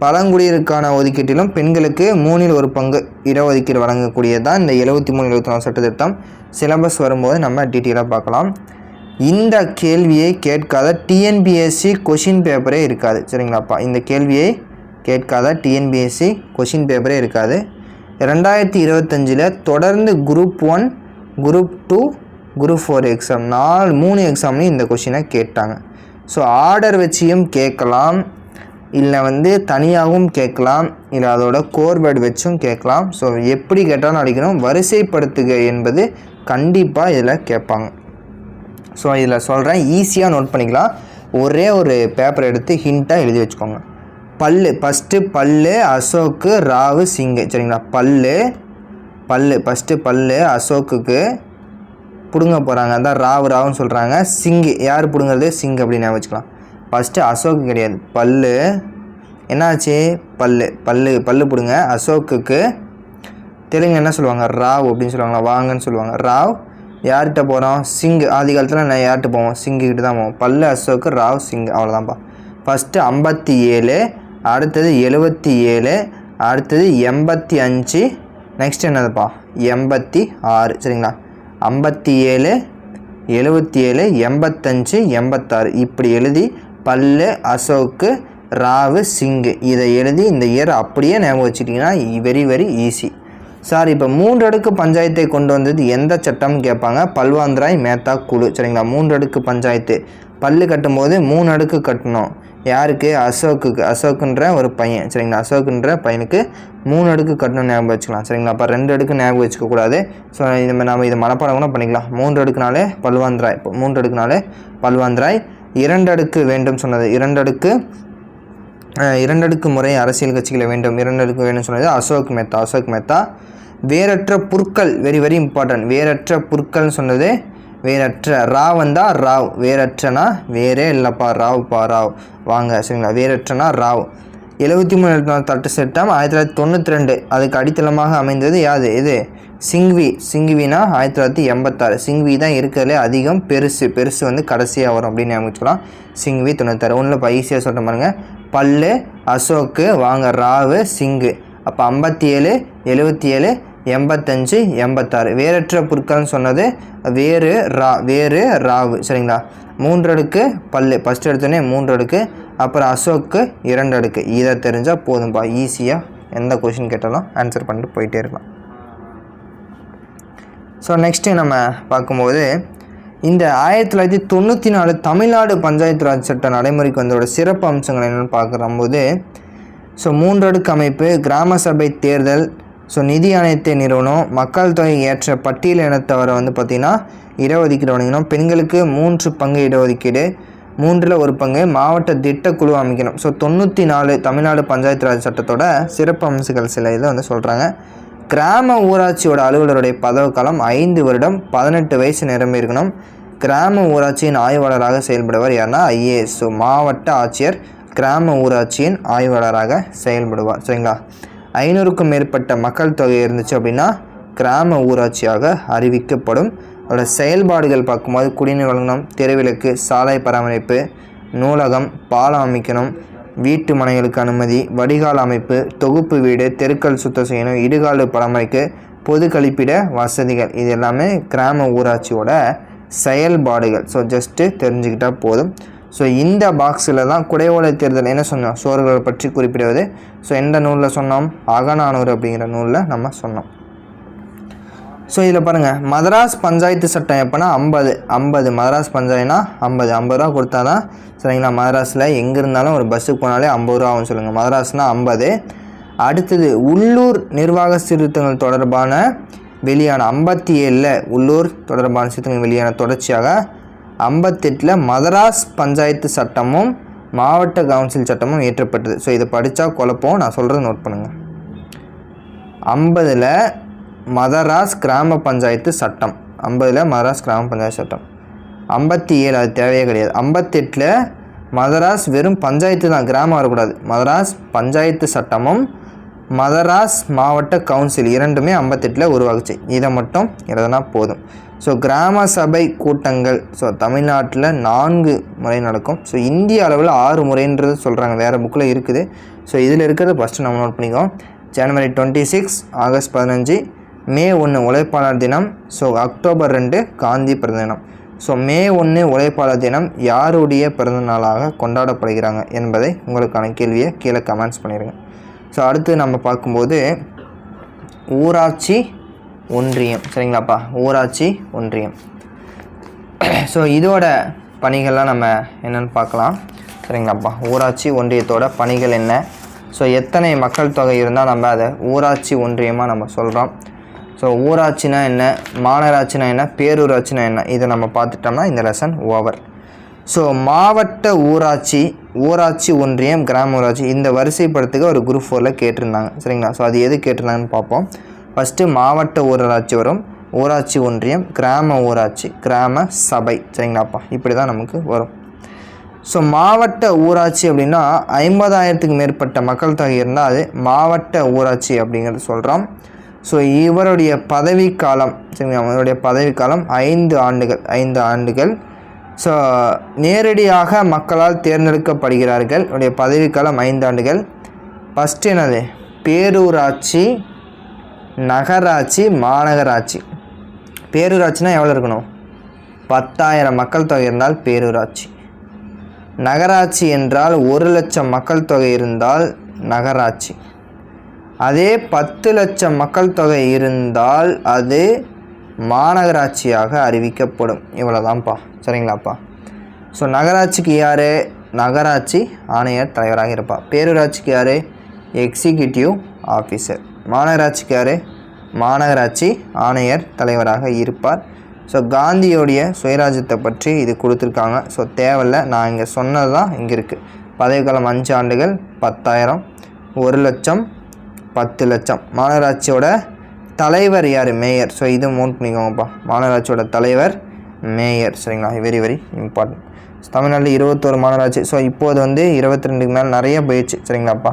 பழங்குடியினருக்கான ஒதுக்கீட்டிலும் பெண்களுக்கு 3 1 பங்கு இடஒதுக்கீடு வழங்கக்கூடியது தான் இந்த 73, 74 சட்டத்திருத்தம். சிலபஸ் வரும்போது நம்ம டீட்டெயிலாக பார்க்கலாம். இந்த கேள்வியை கேட்காத டிஎன்பிஎஸ்சி கொஷின் பேப்பரே இருக்காது. சரிங்களாப்பா? இந்த கேள்வியை கேட்காத டிஎன்பிஎஸ்சி கொஷின் பேப்பரே இருக்காது. 2025 தொடர்ந்து குரூப் 1, குரூப் 2, குரூப் 4 எக்ஸாம் 3 எக்ஸாம்லையும் இந்த கொஷினை கேட்டாங்க. ஸோ ஆர்டர் வச்சியும் கேட்கலாம், இல்லை தனியாகவும் கேட்கலாம், இல்லை அதோட கோர்வேர்டு வச்சும் கேட்கலாம். ஸோ எப்படி கேட்டாலும் அடிக்கணும். வரிசைப்படுத்துக என்பது கண்டிப்பாக இதில் கேட்பாங்க. ஸோ இதில் சொல்கிறேன், ஈஸியாக நோட் பண்ணிக்கலாம். ஒரே ஒரு பேப்பர் எடுத்து ஹிண்ட்டாக எழுதி வச்சுக்கோங்க. ஃபஸ்ட்டு பல்லு அசோக்கு, ராவு, சிங்கு. சரிங்களா? ஃபஸ்ட்டு பல்லு அசோக்குக்கு பிடுங்க போகிறாங்க, அதான் ராவுன்னு சொல்கிறாங்க. சிங்கு யார் பிடுங்கிறது? சிங்கு அப்படின்னு வச்சுக்கலாம். ஃபஸ்ட்டு அசோக்கு கிடையாது, பல்லு என்னாச்சு? பல்லு பிடுங்க. அசோக்குக்கு தெலுங்கு என்ன சொல்லுவாங்க? ராவ் அப்படின்னு சொல்லுவாங்களா? வாங்கன்னு சொல்லுவாங்க. ராவ் யார்கிட்ட போகிறோம்? சிங்கு. ஆதி காலத்தில் நான் யார்கிட்ட போவோம்? சிங்குக்கிட்ட தான் போவோம். பல்லு அசோக்கு, ராவ், சிங்கு. அவ்வளோதான்ப்பா. ஃபஸ்ட்டு 57, அடுத்தது 77, அடுத்தது 85, நெக்ஸ்ட் என்னதுப்பா 86 சரிங்களா. 57, 77, 85, 86 இப்படி எழுதி பல்லு, அசோக்கு, ராவு, சிங்கு இதை எழுதி இந்த இயர் அப்படியே ஞாபகம் வச்சுட்டிங்கன்னா வெரி வெரி ஈஸி. சார் இப்போ 3 அடுக்கு பஞ்சாயத்தை கொண்டு வந்தது எந்த சட்டம்னு கேட்பாங்க. பல்வாந்த்ராய் மேத்தா குழு சரிங்களா. 3 அடுக்கு பஞ்சாயத்து பல்லு கட்டும்போது 3 அடுக்கு கட்டணும். யாருக்கு? அசோக்குக்கு. அசோக்குன்ற ஒரு பையன் சரிங்களா. அசோக்குன்ற பையனுக்கு 3 அடுக்கு கட்டணும் ஞாபகம் வச்சுக்கலாம் சரிங்களா. அப்போ 2 அடுக்கு ஞாபகம் வச்சுக்கக்கூடாது. ஸோ நம்ம இதை மனப்பாடம் கூட பண்ணிக்கலாம். 3 அடுக்குனாலே பல்வாந்த்ராய். இப்போ 3 அடுக்குனாலே பல்வாந்த்ராய். 2 அடுக்கு வேண்டும் சொன்னது 2 அடுக்கு முறை அரசியல் கட்சிகளை வேண்டும் 2 அடுக்கு வேண்டும் சொன்னது அசோக் மேத்தா. அசோக் மேத்தா. வேரற்ற புற்கள் வெரி வெரி இம்பார்ட்டன்ட். வேரற்ற புற்கள்னு சொன்னது வேரற்ற. ராவ் வந்தால் ராவ். வேரற்றனா வேறே இல்லைப்பா ராவ்ப்பா ராவ் வாங்க சரிங்களா. வேரற்றனா ராவ். 73 தட்டு சட்டம் 1992 அதுக்கு அடித்தளமாக அமைந்தது யாது? இது சிங்வி. சிங்வினா 1986. சிங்வி தான் இருக்கிறதுலே அதிகம் பெருசு வந்து கடைசியாக வரும் அப்படின்னு ஞாபகம். சிங்வி 96. ஒன்றில் ஈஸியாக சொல்கிற பாருங்க. பல்லு, அசோக்கு, வாங்க ராவு, சிங்கு. அப்போ 57, 77, 85, 86. வேரற்ற புற்கள்னு சொன்னது வேறு ராவு சரிங்களா. 3 அடுக்கு பல்லு ஃபஸ்ட்டு எடுத்தோடனே 3 அடுக்கு. அப்புறம் அசோக்கு 2 அடுக்கு. இதை தெரிஞ்சால் போதும்பா. ஈஸியாக எந்த கொஷின் கேட்டாலும் ஆன்சர் பண்ணிட்டு போயிட்டே இருக்கலாம். ஸோ நெக்ஸ்ட்டு நம்ம பார்க்கும்போது இந்த 1994 தமிழ்நாடு பஞ்சாயத்து ராஜ் சட்ட நடைமுறைக்கு வந்தோட சிறப்பு அம்சங்கள் என்னென்னு பார்க்குறம்போது ஸோ 3 அடுக்கு அமைப்பு, கிராம சபை தேர்தல், ஸோ நிதி ஆணையத்தை நிறுவனம், மக்கள் தொகை ஏற்ற பட்டியல் இனத்தவரை வந்து பார்த்திங்கன்னா இடஒதுக்கீடு வழங்கணும். பெண்களுக்கு 3 பங்கு இடஒதுக்கீடு, 3ல் 1 பங்கு, மாவட்ட திட்டக்குழு அமைக்கணும். ஸோ 94 தமிழ்நாடு பஞ்சாயத்து ராஜ் சட்டத்தோட சிறப்பு அம்சங்கள் சில இதை வந்து சொல்கிறாங்க. கிராம ஊராட்சியோட அலுவலருடைய பதவி காலம் 5 வருடம், 18 வயசு நிரம்பியிருக்கணும். கிராம ஊராட்சியின் ஆய்வாளராக செயல்படுவார் யாருன்னா ஐஏஎஸ். ஸோ மாவட்ட ஆட்சியர் கிராம ஊராட்சியின் ஆய்வாளராக செயல்படுவார் சரிங்களா. 500க்கும் மேற்பட்ட மக்கள் தொகை இருந்துச்சு அப்படின்னா கிராம ஊராட்சியாக அறிவிக்கப்படும். அதோட செயல்பாடுகள் பார்க்கும்போது குடிநீர் வழங்கணும், தெருவிளக்கு, சாலை பராமரிப்பு, நூலகம், பாலம் அமைக்கணும், வீட்டு மனைகளுக்கு அனுமதி, வடிகால் அமைப்பு, தொகுப்பு வீடு, தெருக்கள் சுத்தம் செய்யணும், இடுகாடு பராமரிக்க, பொது கழிப்பிட வசதிகள். இது எல்லாமே கிராம ஊராட்சியோட செயல்பாடுகள். ஸோ ஜஸ்ட்டு தெரிஞ்சுக்கிட்டால் போதும். ஸோ இந்த பாக்ஸில் தான் குடைவோலை தேர்தல் என்ன சொன்னோம்? சோறுகளை பற்றி குறிப்பிடுவது. ஸோ எந்த நூலில் சொன்னோம்? அகநானூறு அப்படிங்கிற நூலில் நம்ம சொன்னோம். ஸோ இதில் பாருங்கள், மதராஸ் பஞ்சாயத்து சட்டம் எப்போனா 50 மதராஸ் பஞ்சாயத்துனா 50 ரூபா கொடுத்தா தான் சரிங்களா. மதராஸில் எங்கே இருந்தாலும் ஒரு பஸ்ஸுக்கு போனாலே 50 ரூபா ஆகும் சொல்லுங்கள். மதராஸ்னால் 50. அடுத்தது உள்ளூர் நிர்வாக சீர்திருத்தங்கள் தொடர்பான வெளியான 57ல் உள்ளூர் தொடர்பான சீர்திருத்தங்கள் வெளியான தொடர்ச்சியாக 58ல் மதராஸ் பஞ்சாயத்து சட்டமும் மாவட்ட கவுன்சில் சட்டமும் இயற்றப்பட்டது. ஸோ இதை படித்தா குழப்பம், நான் சொல்கிறது நோட் பண்ணுங்கள். 50ல் மதராஸ் கிராம பஞ்சாயத்து சட்டம், 50ல் மதராஸ் கிராம பஞ்சாயத்து சட்டம். 57 அது தேவையே கிடையாது. 58ல் மதராஸ் வெறும் பஞ்சாயத்து தான், கிராமம் வரக்கூடாது. மதராஸ் பஞ்சாயத்து சட்டமும் மதராஸ் மாவட்ட கவுன்சில் இரண்டுமே 58ல் உருவாகுச்சு. இதை மட்டும் எழுதுனா போதும். ஸோ கிராம சபை கூட்டங்கள் ஸோ தமிழ்நாட்டில் 4 முறை நடக்கும். ஸோ இந்திய அளவில் 6 முறைன்றது சொல்கிறாங்க, வேறு புக்கில் இருக்குது. ஸோ இதில் இருக்கிறத ஃபஸ்ட்டு நம்ம நோட் பண்ணிக்கோம். ஜனவரி 26, ஆகஸ்ட் 15, மே 1 உழைப்பாளர் தினம். ஸோ அக்டோபர் 2 காந்தி பிறந்த தினம். ஸோ மே 1 உழைப்பாளர் தினம் யாருடைய பிறந்த நாளாக கொண்டாடப்படுகிறாங்க என்பதை உங்களுக்கான கேள்வியை கீழே கமெண்ட்ஸ் பண்ணிடுங்க. ஸோ அடுத்து நம்ம பார்க்கும்போது ஊராட்சி ஒன்றியம் சரிங்களாப்பா. ஊராட்சி ஒன்றியம். ஸோ இதோட பணிகள்லாம் நம்ம என்னென்னு பார்க்கலாம் சரிங்களாப்பா. ஊராட்சி ஒன்றியத்தோட பணிகள் என்ன, ஸோ எத்தனை மக்கள் தொகை இருந்தால் நம்ம அதை ஊராட்சி ஒன்றியமாக நம்ம சொல்கிறோம். ஸோ ஊராட்சினா என்ன, மாநகராட்சினா என்ன, பேரூராட்சினா என்ன, இதை நம்ம பார்த்துட்டோம்னா இந்த லெசன் ஓவர். ஸோ மாவட்ட ஊராட்சி, ஊராட்சி ஒன்றியம், கிராம ஊராட்சி இந்த வரிசைப்படுத்துக்க ஒரு குரூப் 4ல் கேட்டிருந்தாங்க சரிங்களா. ஸோ அது எது கேட்டிருந்தாங்கன்னு பார்ப்போம். ஃபஸ்ட்டு மாவட்ட ஊராட்சி வரும், ஊராட்சி ஒன்றியம், கிராம ஊராட்சி, கிராம சபை சரிங்களாப்பா. இப்படி தான் நமக்கு வரும். ஸோ மாவட்ட ஊராட்சி அப்படின்னா 50,000க்கு மேற்பட்ட மக்கள் தொகை இருந்தால் அது மாவட்ட ஊராட்சி அப்படிங்கிறது சொல்கிறோம். ஸோ இவருடைய பதவிக்காலம் சரிங்களா, இவருடைய பதவிக்காலம் 5 ஆண்டுகள். ஸோ நேரடியாக மக்களால் தேர்ந்தெடுக்கப்படுகிறார்கள். இவருடைய பதவிக்காலம் 5 ஆண்டுகள். ஃபஸ்ட்டு என்னது பேரூராட்சி, நகராட்சி, மாநகராட்சி. பேரூராட்சினா எவ்வளோ இருக்கணும்? 10,000 மக்கள் தொகை இருந்தால் பேரூராட்சி. நகராட்சி என்றால் 1,00,000 மக்கள் தொகை இருந்தால் நகராட்சி. அதே 10 லட்சம் மக்கள் தொகை இருந்தால் அது மாநகராட்சியாக அறிவிக்கப்படும். இவ்வளோதான்ப்பா, சரிங்களாப்பா. ஸோ நகராட்சிக்கு யார்? நகராட்சி ஆணையர் தலைவராக இருப்பார். பேரூராட்சிக்கு யார்? Executive officer. மாநகராட்சிக்கு யார்? மாநகராட்சி ஆணையர் தலைவராக இருப்பார். ஸோ காந்தியோடைய சுயராஜ்யத்தை பற்றி இது கொடுத்துருக்காங்க. ஸோ தேவையில்லை, நான் இங்கே சொன்னது தான் இங்கே இருக்குது. பதவிக்காலம் 5 ஆண்டுகள், 10,000, 1,00,000, 10 லட்சம். மாநகராட்சியோட தலைவர் யார்? மேயர். ஸோ இது நோட் பண்ணிக்கோங்கப்பா. மாநகராட்சியோட தலைவர் மேயர், சரிங்களா? Very very important. தமிழ்நாட்டில் 21 மாநகராட்சி. ஸோ இப்போது 22க்கு மேலே நிறைய போயிடுச்சு, சரிங்களாப்பா.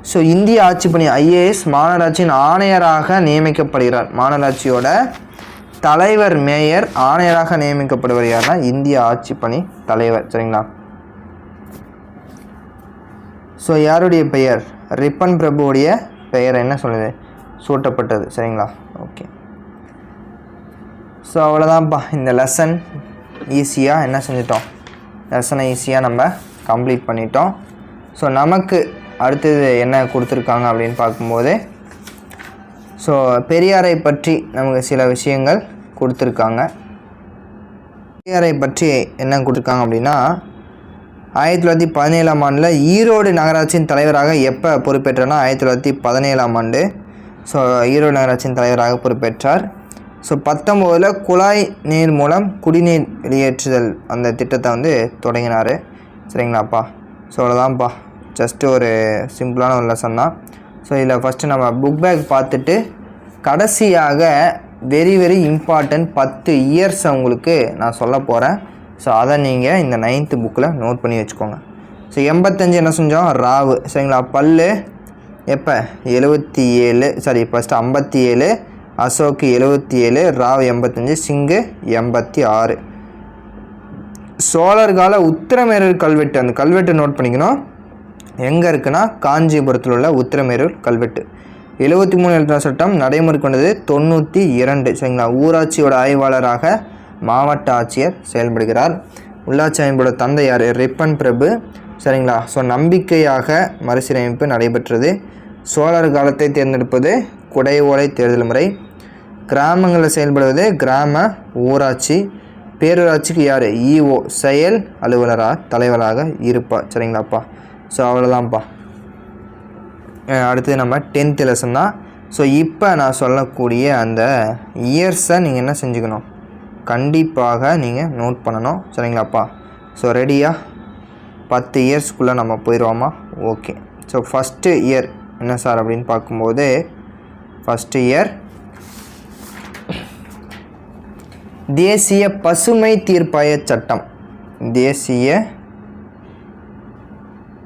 ஸோ இந்திய ஆட்சிப்பணி ஐஏஎஸ் மாநகராட்சியின் ஆணையராக நியமிக்கப்படுகிறார். மாநகராட்சியோட தலைவர் மேயர், ஆணையராக நியமிக்கப்படுவர் யாருன்னா இந்திய ஆட்சிப்பணி தலைவர், சரிங்களா? ஸோ யாருடைய பெயர்? ரிப்பன் பிரபுவுடைய பெயர் என்ன சொல்லுது? சூட்டப்பட்டது, சரிங்களா? ஓகே. ஸோ அவ்வளோதான்ப்பா, இந்த லெசன் ஈஸியாக என்ன செஞ்சிட்டோம்? லெசனை ஈஸியாக நம்ம கம்ப்ளீட் பண்ணிட்டோம். ஸோ நமக்கு அடுத்தது என்ன கொடுத்துருக்காங்க அப்படின்னு பார்க்கும்போது, ஸோ பெரியாரை பற்றி நமக்கு சில விஷயங்கள் கொடுத்துருக்காங்க. பெரியாரை பற்றி என்ன கொடுத்துருக்காங்க அப்படின்னா, 1917ஆம் ஆண்டில் ஈரோடு நகராட்சியின் தலைவராக எப்போ பொறுப்பேற்றார்னா 1917ஆம் ஆண்டு. ஸோ ஈரோடு நகராட்சியின் தலைவராக பொறுப்பேற்றார். ஸோ 19 குழாய் நீர் மூலம் குடிநீர் வெளியேற்றுதல் அந்த திட்டத்தை தொடங்கினார், சரிங்களாப்பா? ஸோ அவ்வளோதான்ப்பா, ஜஸ்ட்டு ஒரு சிம்பிளான ஒரு லெசன் தான். ஸோ இதில் ஃபஸ்ட்டு நம்ம புக் பேக் பார்த்துட்டு கடைசியாக வெரி வெரி இம்பார்ட்டன்ட் 10 இயர்ஸை உங்களுக்கு நான் சொல்ல போகிறேன். ஸோ அதை நீங்கள் இந்த 9th புக்கில் நோட் பண்ணி வச்சுக்கோங்க. ஸோ 85 என்ன செஞ்சோம்? ராவு, சரிங்களா? பல்லு எப்போ? 77, சாரி ஃபஸ்ட்டு 57, அசோக்கு 77, ராவ் 85, சிங்கு 86. சோழர் கால உத்திரமேரூர் கல்வெட்டு, அந்த கல்வெட்டு நோட் பண்ணிக்கணும். எங்கே இருக்குன்னா காஞ்சிபுரத்தில் உள்ள உத்திரமேரூர் கல்வெட்டு. 73 எழுத்துன சட்டம் நடைமுறைக்கு வந்தது 92, சரிங்களா? ஊராட்சியோட ஆய்வாளராக மாவட்ட ஆட்சியர் செயல்படுகிறார். உள்ளாட்சி அமைப்போட தந்தை யார்? ரிப்பன் பிரபு, சரிங்களா? ஸோ நம்பிக்கையாக மறுசீரமைப்பு நடைபெற்றது. சோழர் காலத்தை தேர்ந்தெடுப்பது குடை ஓலை தேர்தல் முறை. கிராமங்களில் செயல்படுவது கிராம ஊராட்சி. பேரூராட்சிக்கு யார்? இஓ செயல் அலுவலராக தலைவராக இருப்பார், சரிங்களாப்பா? ஸோ அவ்வளோதான்ப்பா. அடுத்தது நம்ம 10th லெசன் தான். ஸோ இப்போ நான் சொல்லக்கூடிய அந்த இயர்ஸை நீங்கள் என்ன செஞ்சுக்கணும்? கண்டிப்பாக நீங்கள் நோட் பண்ணணும், சரிங்களாப்பா? ஸோ ரெடியாக 10 இயர்ஸ்க்குள்ளே நம்ம போயிடுவோமா? ஓகே. ஸோ ஃபஸ்ட்டு இயர் என்ன சார் அப்படின்னு பார்க்கும்போது, ஃபஸ்ட்டு இயர் தேசிய பசுமை தீர்ப்பாய சட்டம். தேசிய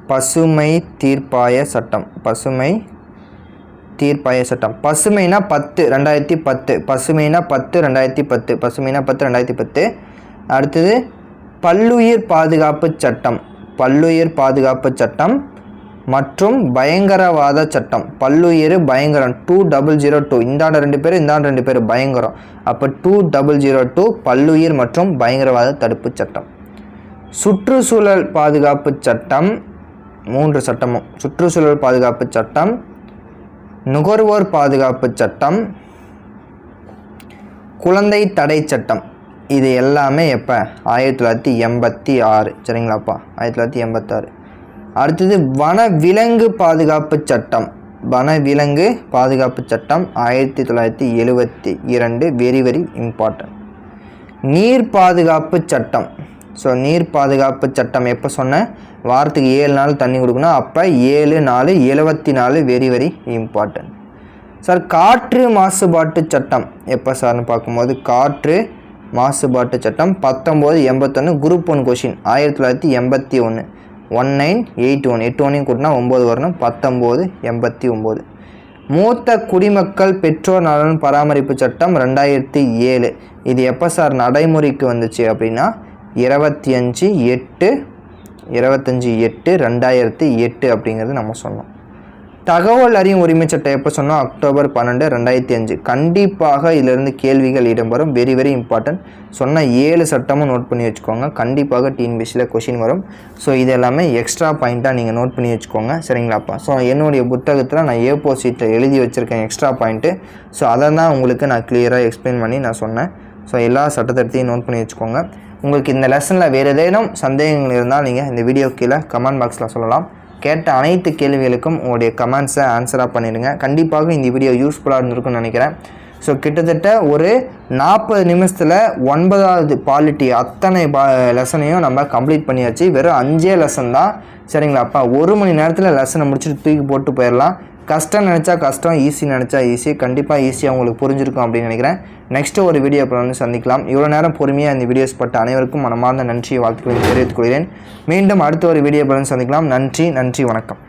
பசுமை தீர்ப்பாய சட்டம். பசுமை தீர்ப்பாய சட்டம். பசுமைனா 10, 2010. பசுமைனா 10, 2010. பசுமைனா 10, 2010. அடுத்தது பல்லுயிர் பாதுகாப்பு சட்டம். பல்லுயிர் பாதுகாப்பு சட்டம் மற்றும் பயங்கரவாத சட்டம். பல்லுயிர் பயங்கரம் 2002. இந்தாண்ட 2 பேர், இந்தாண்ட 2 பேர் பயங்கரம். அப்போ 2002 பல்லுயிர் மற்றும் பயங்கரவாத தடுப்பு சட்டம். சுற்றுச்சூழல் பாதுகாப்பு சட்டம் 3 சட்டமும். சுற்றுச்சூழல் பாதுகாப்பு சட்டம், நுகர்வோர் பாதுகாப்பு சட்டம், குழந்தை தடை சட்டம். இது எல்லாமே எப்போ? 1986, சரிங்களாப்பா? 1986. அடுத்தது வன விலங்கு பாதுகாப்பு சட்டம். வன விலங்கு பாதுகாப்பு சட்டம் 1972, வெரி வெரி இம்பார்ட்டன்ட். நீர் பாதுகாப்பு சட்டம். ஸோ நீர் பாதுகாப்பு சட்டம் எப்போ சொன்னேன்? வாரத்துக்கு 7 நாள் தண்ணி கொடுக்கணும். அப்போ 7/4/74, வெரி வெரி இம்பார்ட்டன்ட். சார் காற்று மாசுபாட்டு சட்டம் எப்போ சார்னு பார்க்கும்போது, காற்று மாசுபாட்டு சட்டம் 1981, குரூப் 1 கொஷின். 1981, 1981. 81 கூட்டினா 9 வரணும். 1989. மூத்த குடிமக்கள் பெற்றோர் நலன் பராமரிப்பு சட்டம் 2007. இது எப்போ சார் நடைமுறைக்கு வந்துச்சு அப்படின்னா 25/8/2008 அப்படிங்கிறது நம்ம சொன்னோம். தகவல் அறியும் உரிமை சட்டம் எப்போ சொன்னோம்? அக்டோபர் 12, 2005. கண்டிப்பாக இதிலிருந்து கேள்விகள் இடம்பெறும். Very very important. சொன்ன 7 சட்டமும் நோட் பண்ணி வச்சுக்கோங்க. கண்டிப்பாக டிஎன்பிஎஸ்சியில் கொஷின் வரும். ஸோ இது எல்லாமே எக்ஸ்ட்ரா பாயிண்ட்டாக நீங்கள் நோட் பண்ணி வச்சுக்கோங்க. சரிங்களாப்பா? ஸோ என்னுடைய புத்தகத்தில் நான் A4 ஷீட்டில் எழுதி வச்சுருக்கேன் எக்ஸ்ட்ரா பாயிண்ட்டு. ஸோ அதை தான் உங்களுக்கு நான் கிளியராக எக்ஸ்பிளைன் பண்ணி நான் சொன்னேன். ஸோ எல்லா சட்டத்தையும் நோட் பண்ணி வச்சுக்கோங்க. உங்களுக்கு இந்த லெசனில் வேறு ஏதேனும் சந்தேகங்கள் இருந்தால் நீங்கள் இந்த வீடியோ கீழே கமெண்ட் பாக்ஸில் சொல்லலாம். கேட்ட அனைத்து கேள்விகளுக்கும் உங்களுடைய கமெண்ட்ஸை ஆன்சராக பண்ணிடுங்க. கண்டிப்பாக இந்த வீடியோ யூஸ்ஃபுல்லாக இருந்திருக்குன்னு நினைக்கிறேன். ஸோ கிட்டத்தட்ட ஒரு 40 நிமிஷத்தில் 9வது பாலிட்டி அத்தனை லெசனையும் நம்ம கம்ப்ளீட் பண்ணியாச்சு. வெறும் 5 லெசன் தான். சரிங்களாப்பா? 1 மணி நேரத்தில் லெசனை முடிச்சுட்டு தூக்கி போட்டு போயிடலாம். கஷ்டம் நினச்சா கஷ்டம், ஈஸி நினச்சா ஈஸி. கண்டிப்பாக ஈஸியாக உங்களுக்கு புரிஞ்சிருக்கும் அப்படின்னு நினைக்கிறேன். நெக்ஸ்ட்டு ஒரு வீடியோ வந்து சந்திக்கலாம். இவ்வளோ நேரம் பொறுமையாக இந்த வீடியோஸ் பட்ட அனைவருக்கும் மனமார்ந்த நன்றி வாழ்த்துக்களை தெரிவித்துக் கொள்கிறேன். மீண்டும் அடுத்த ஒரு வீடியோ சந்திக்கலாம். நன்றி, வணக்கம்.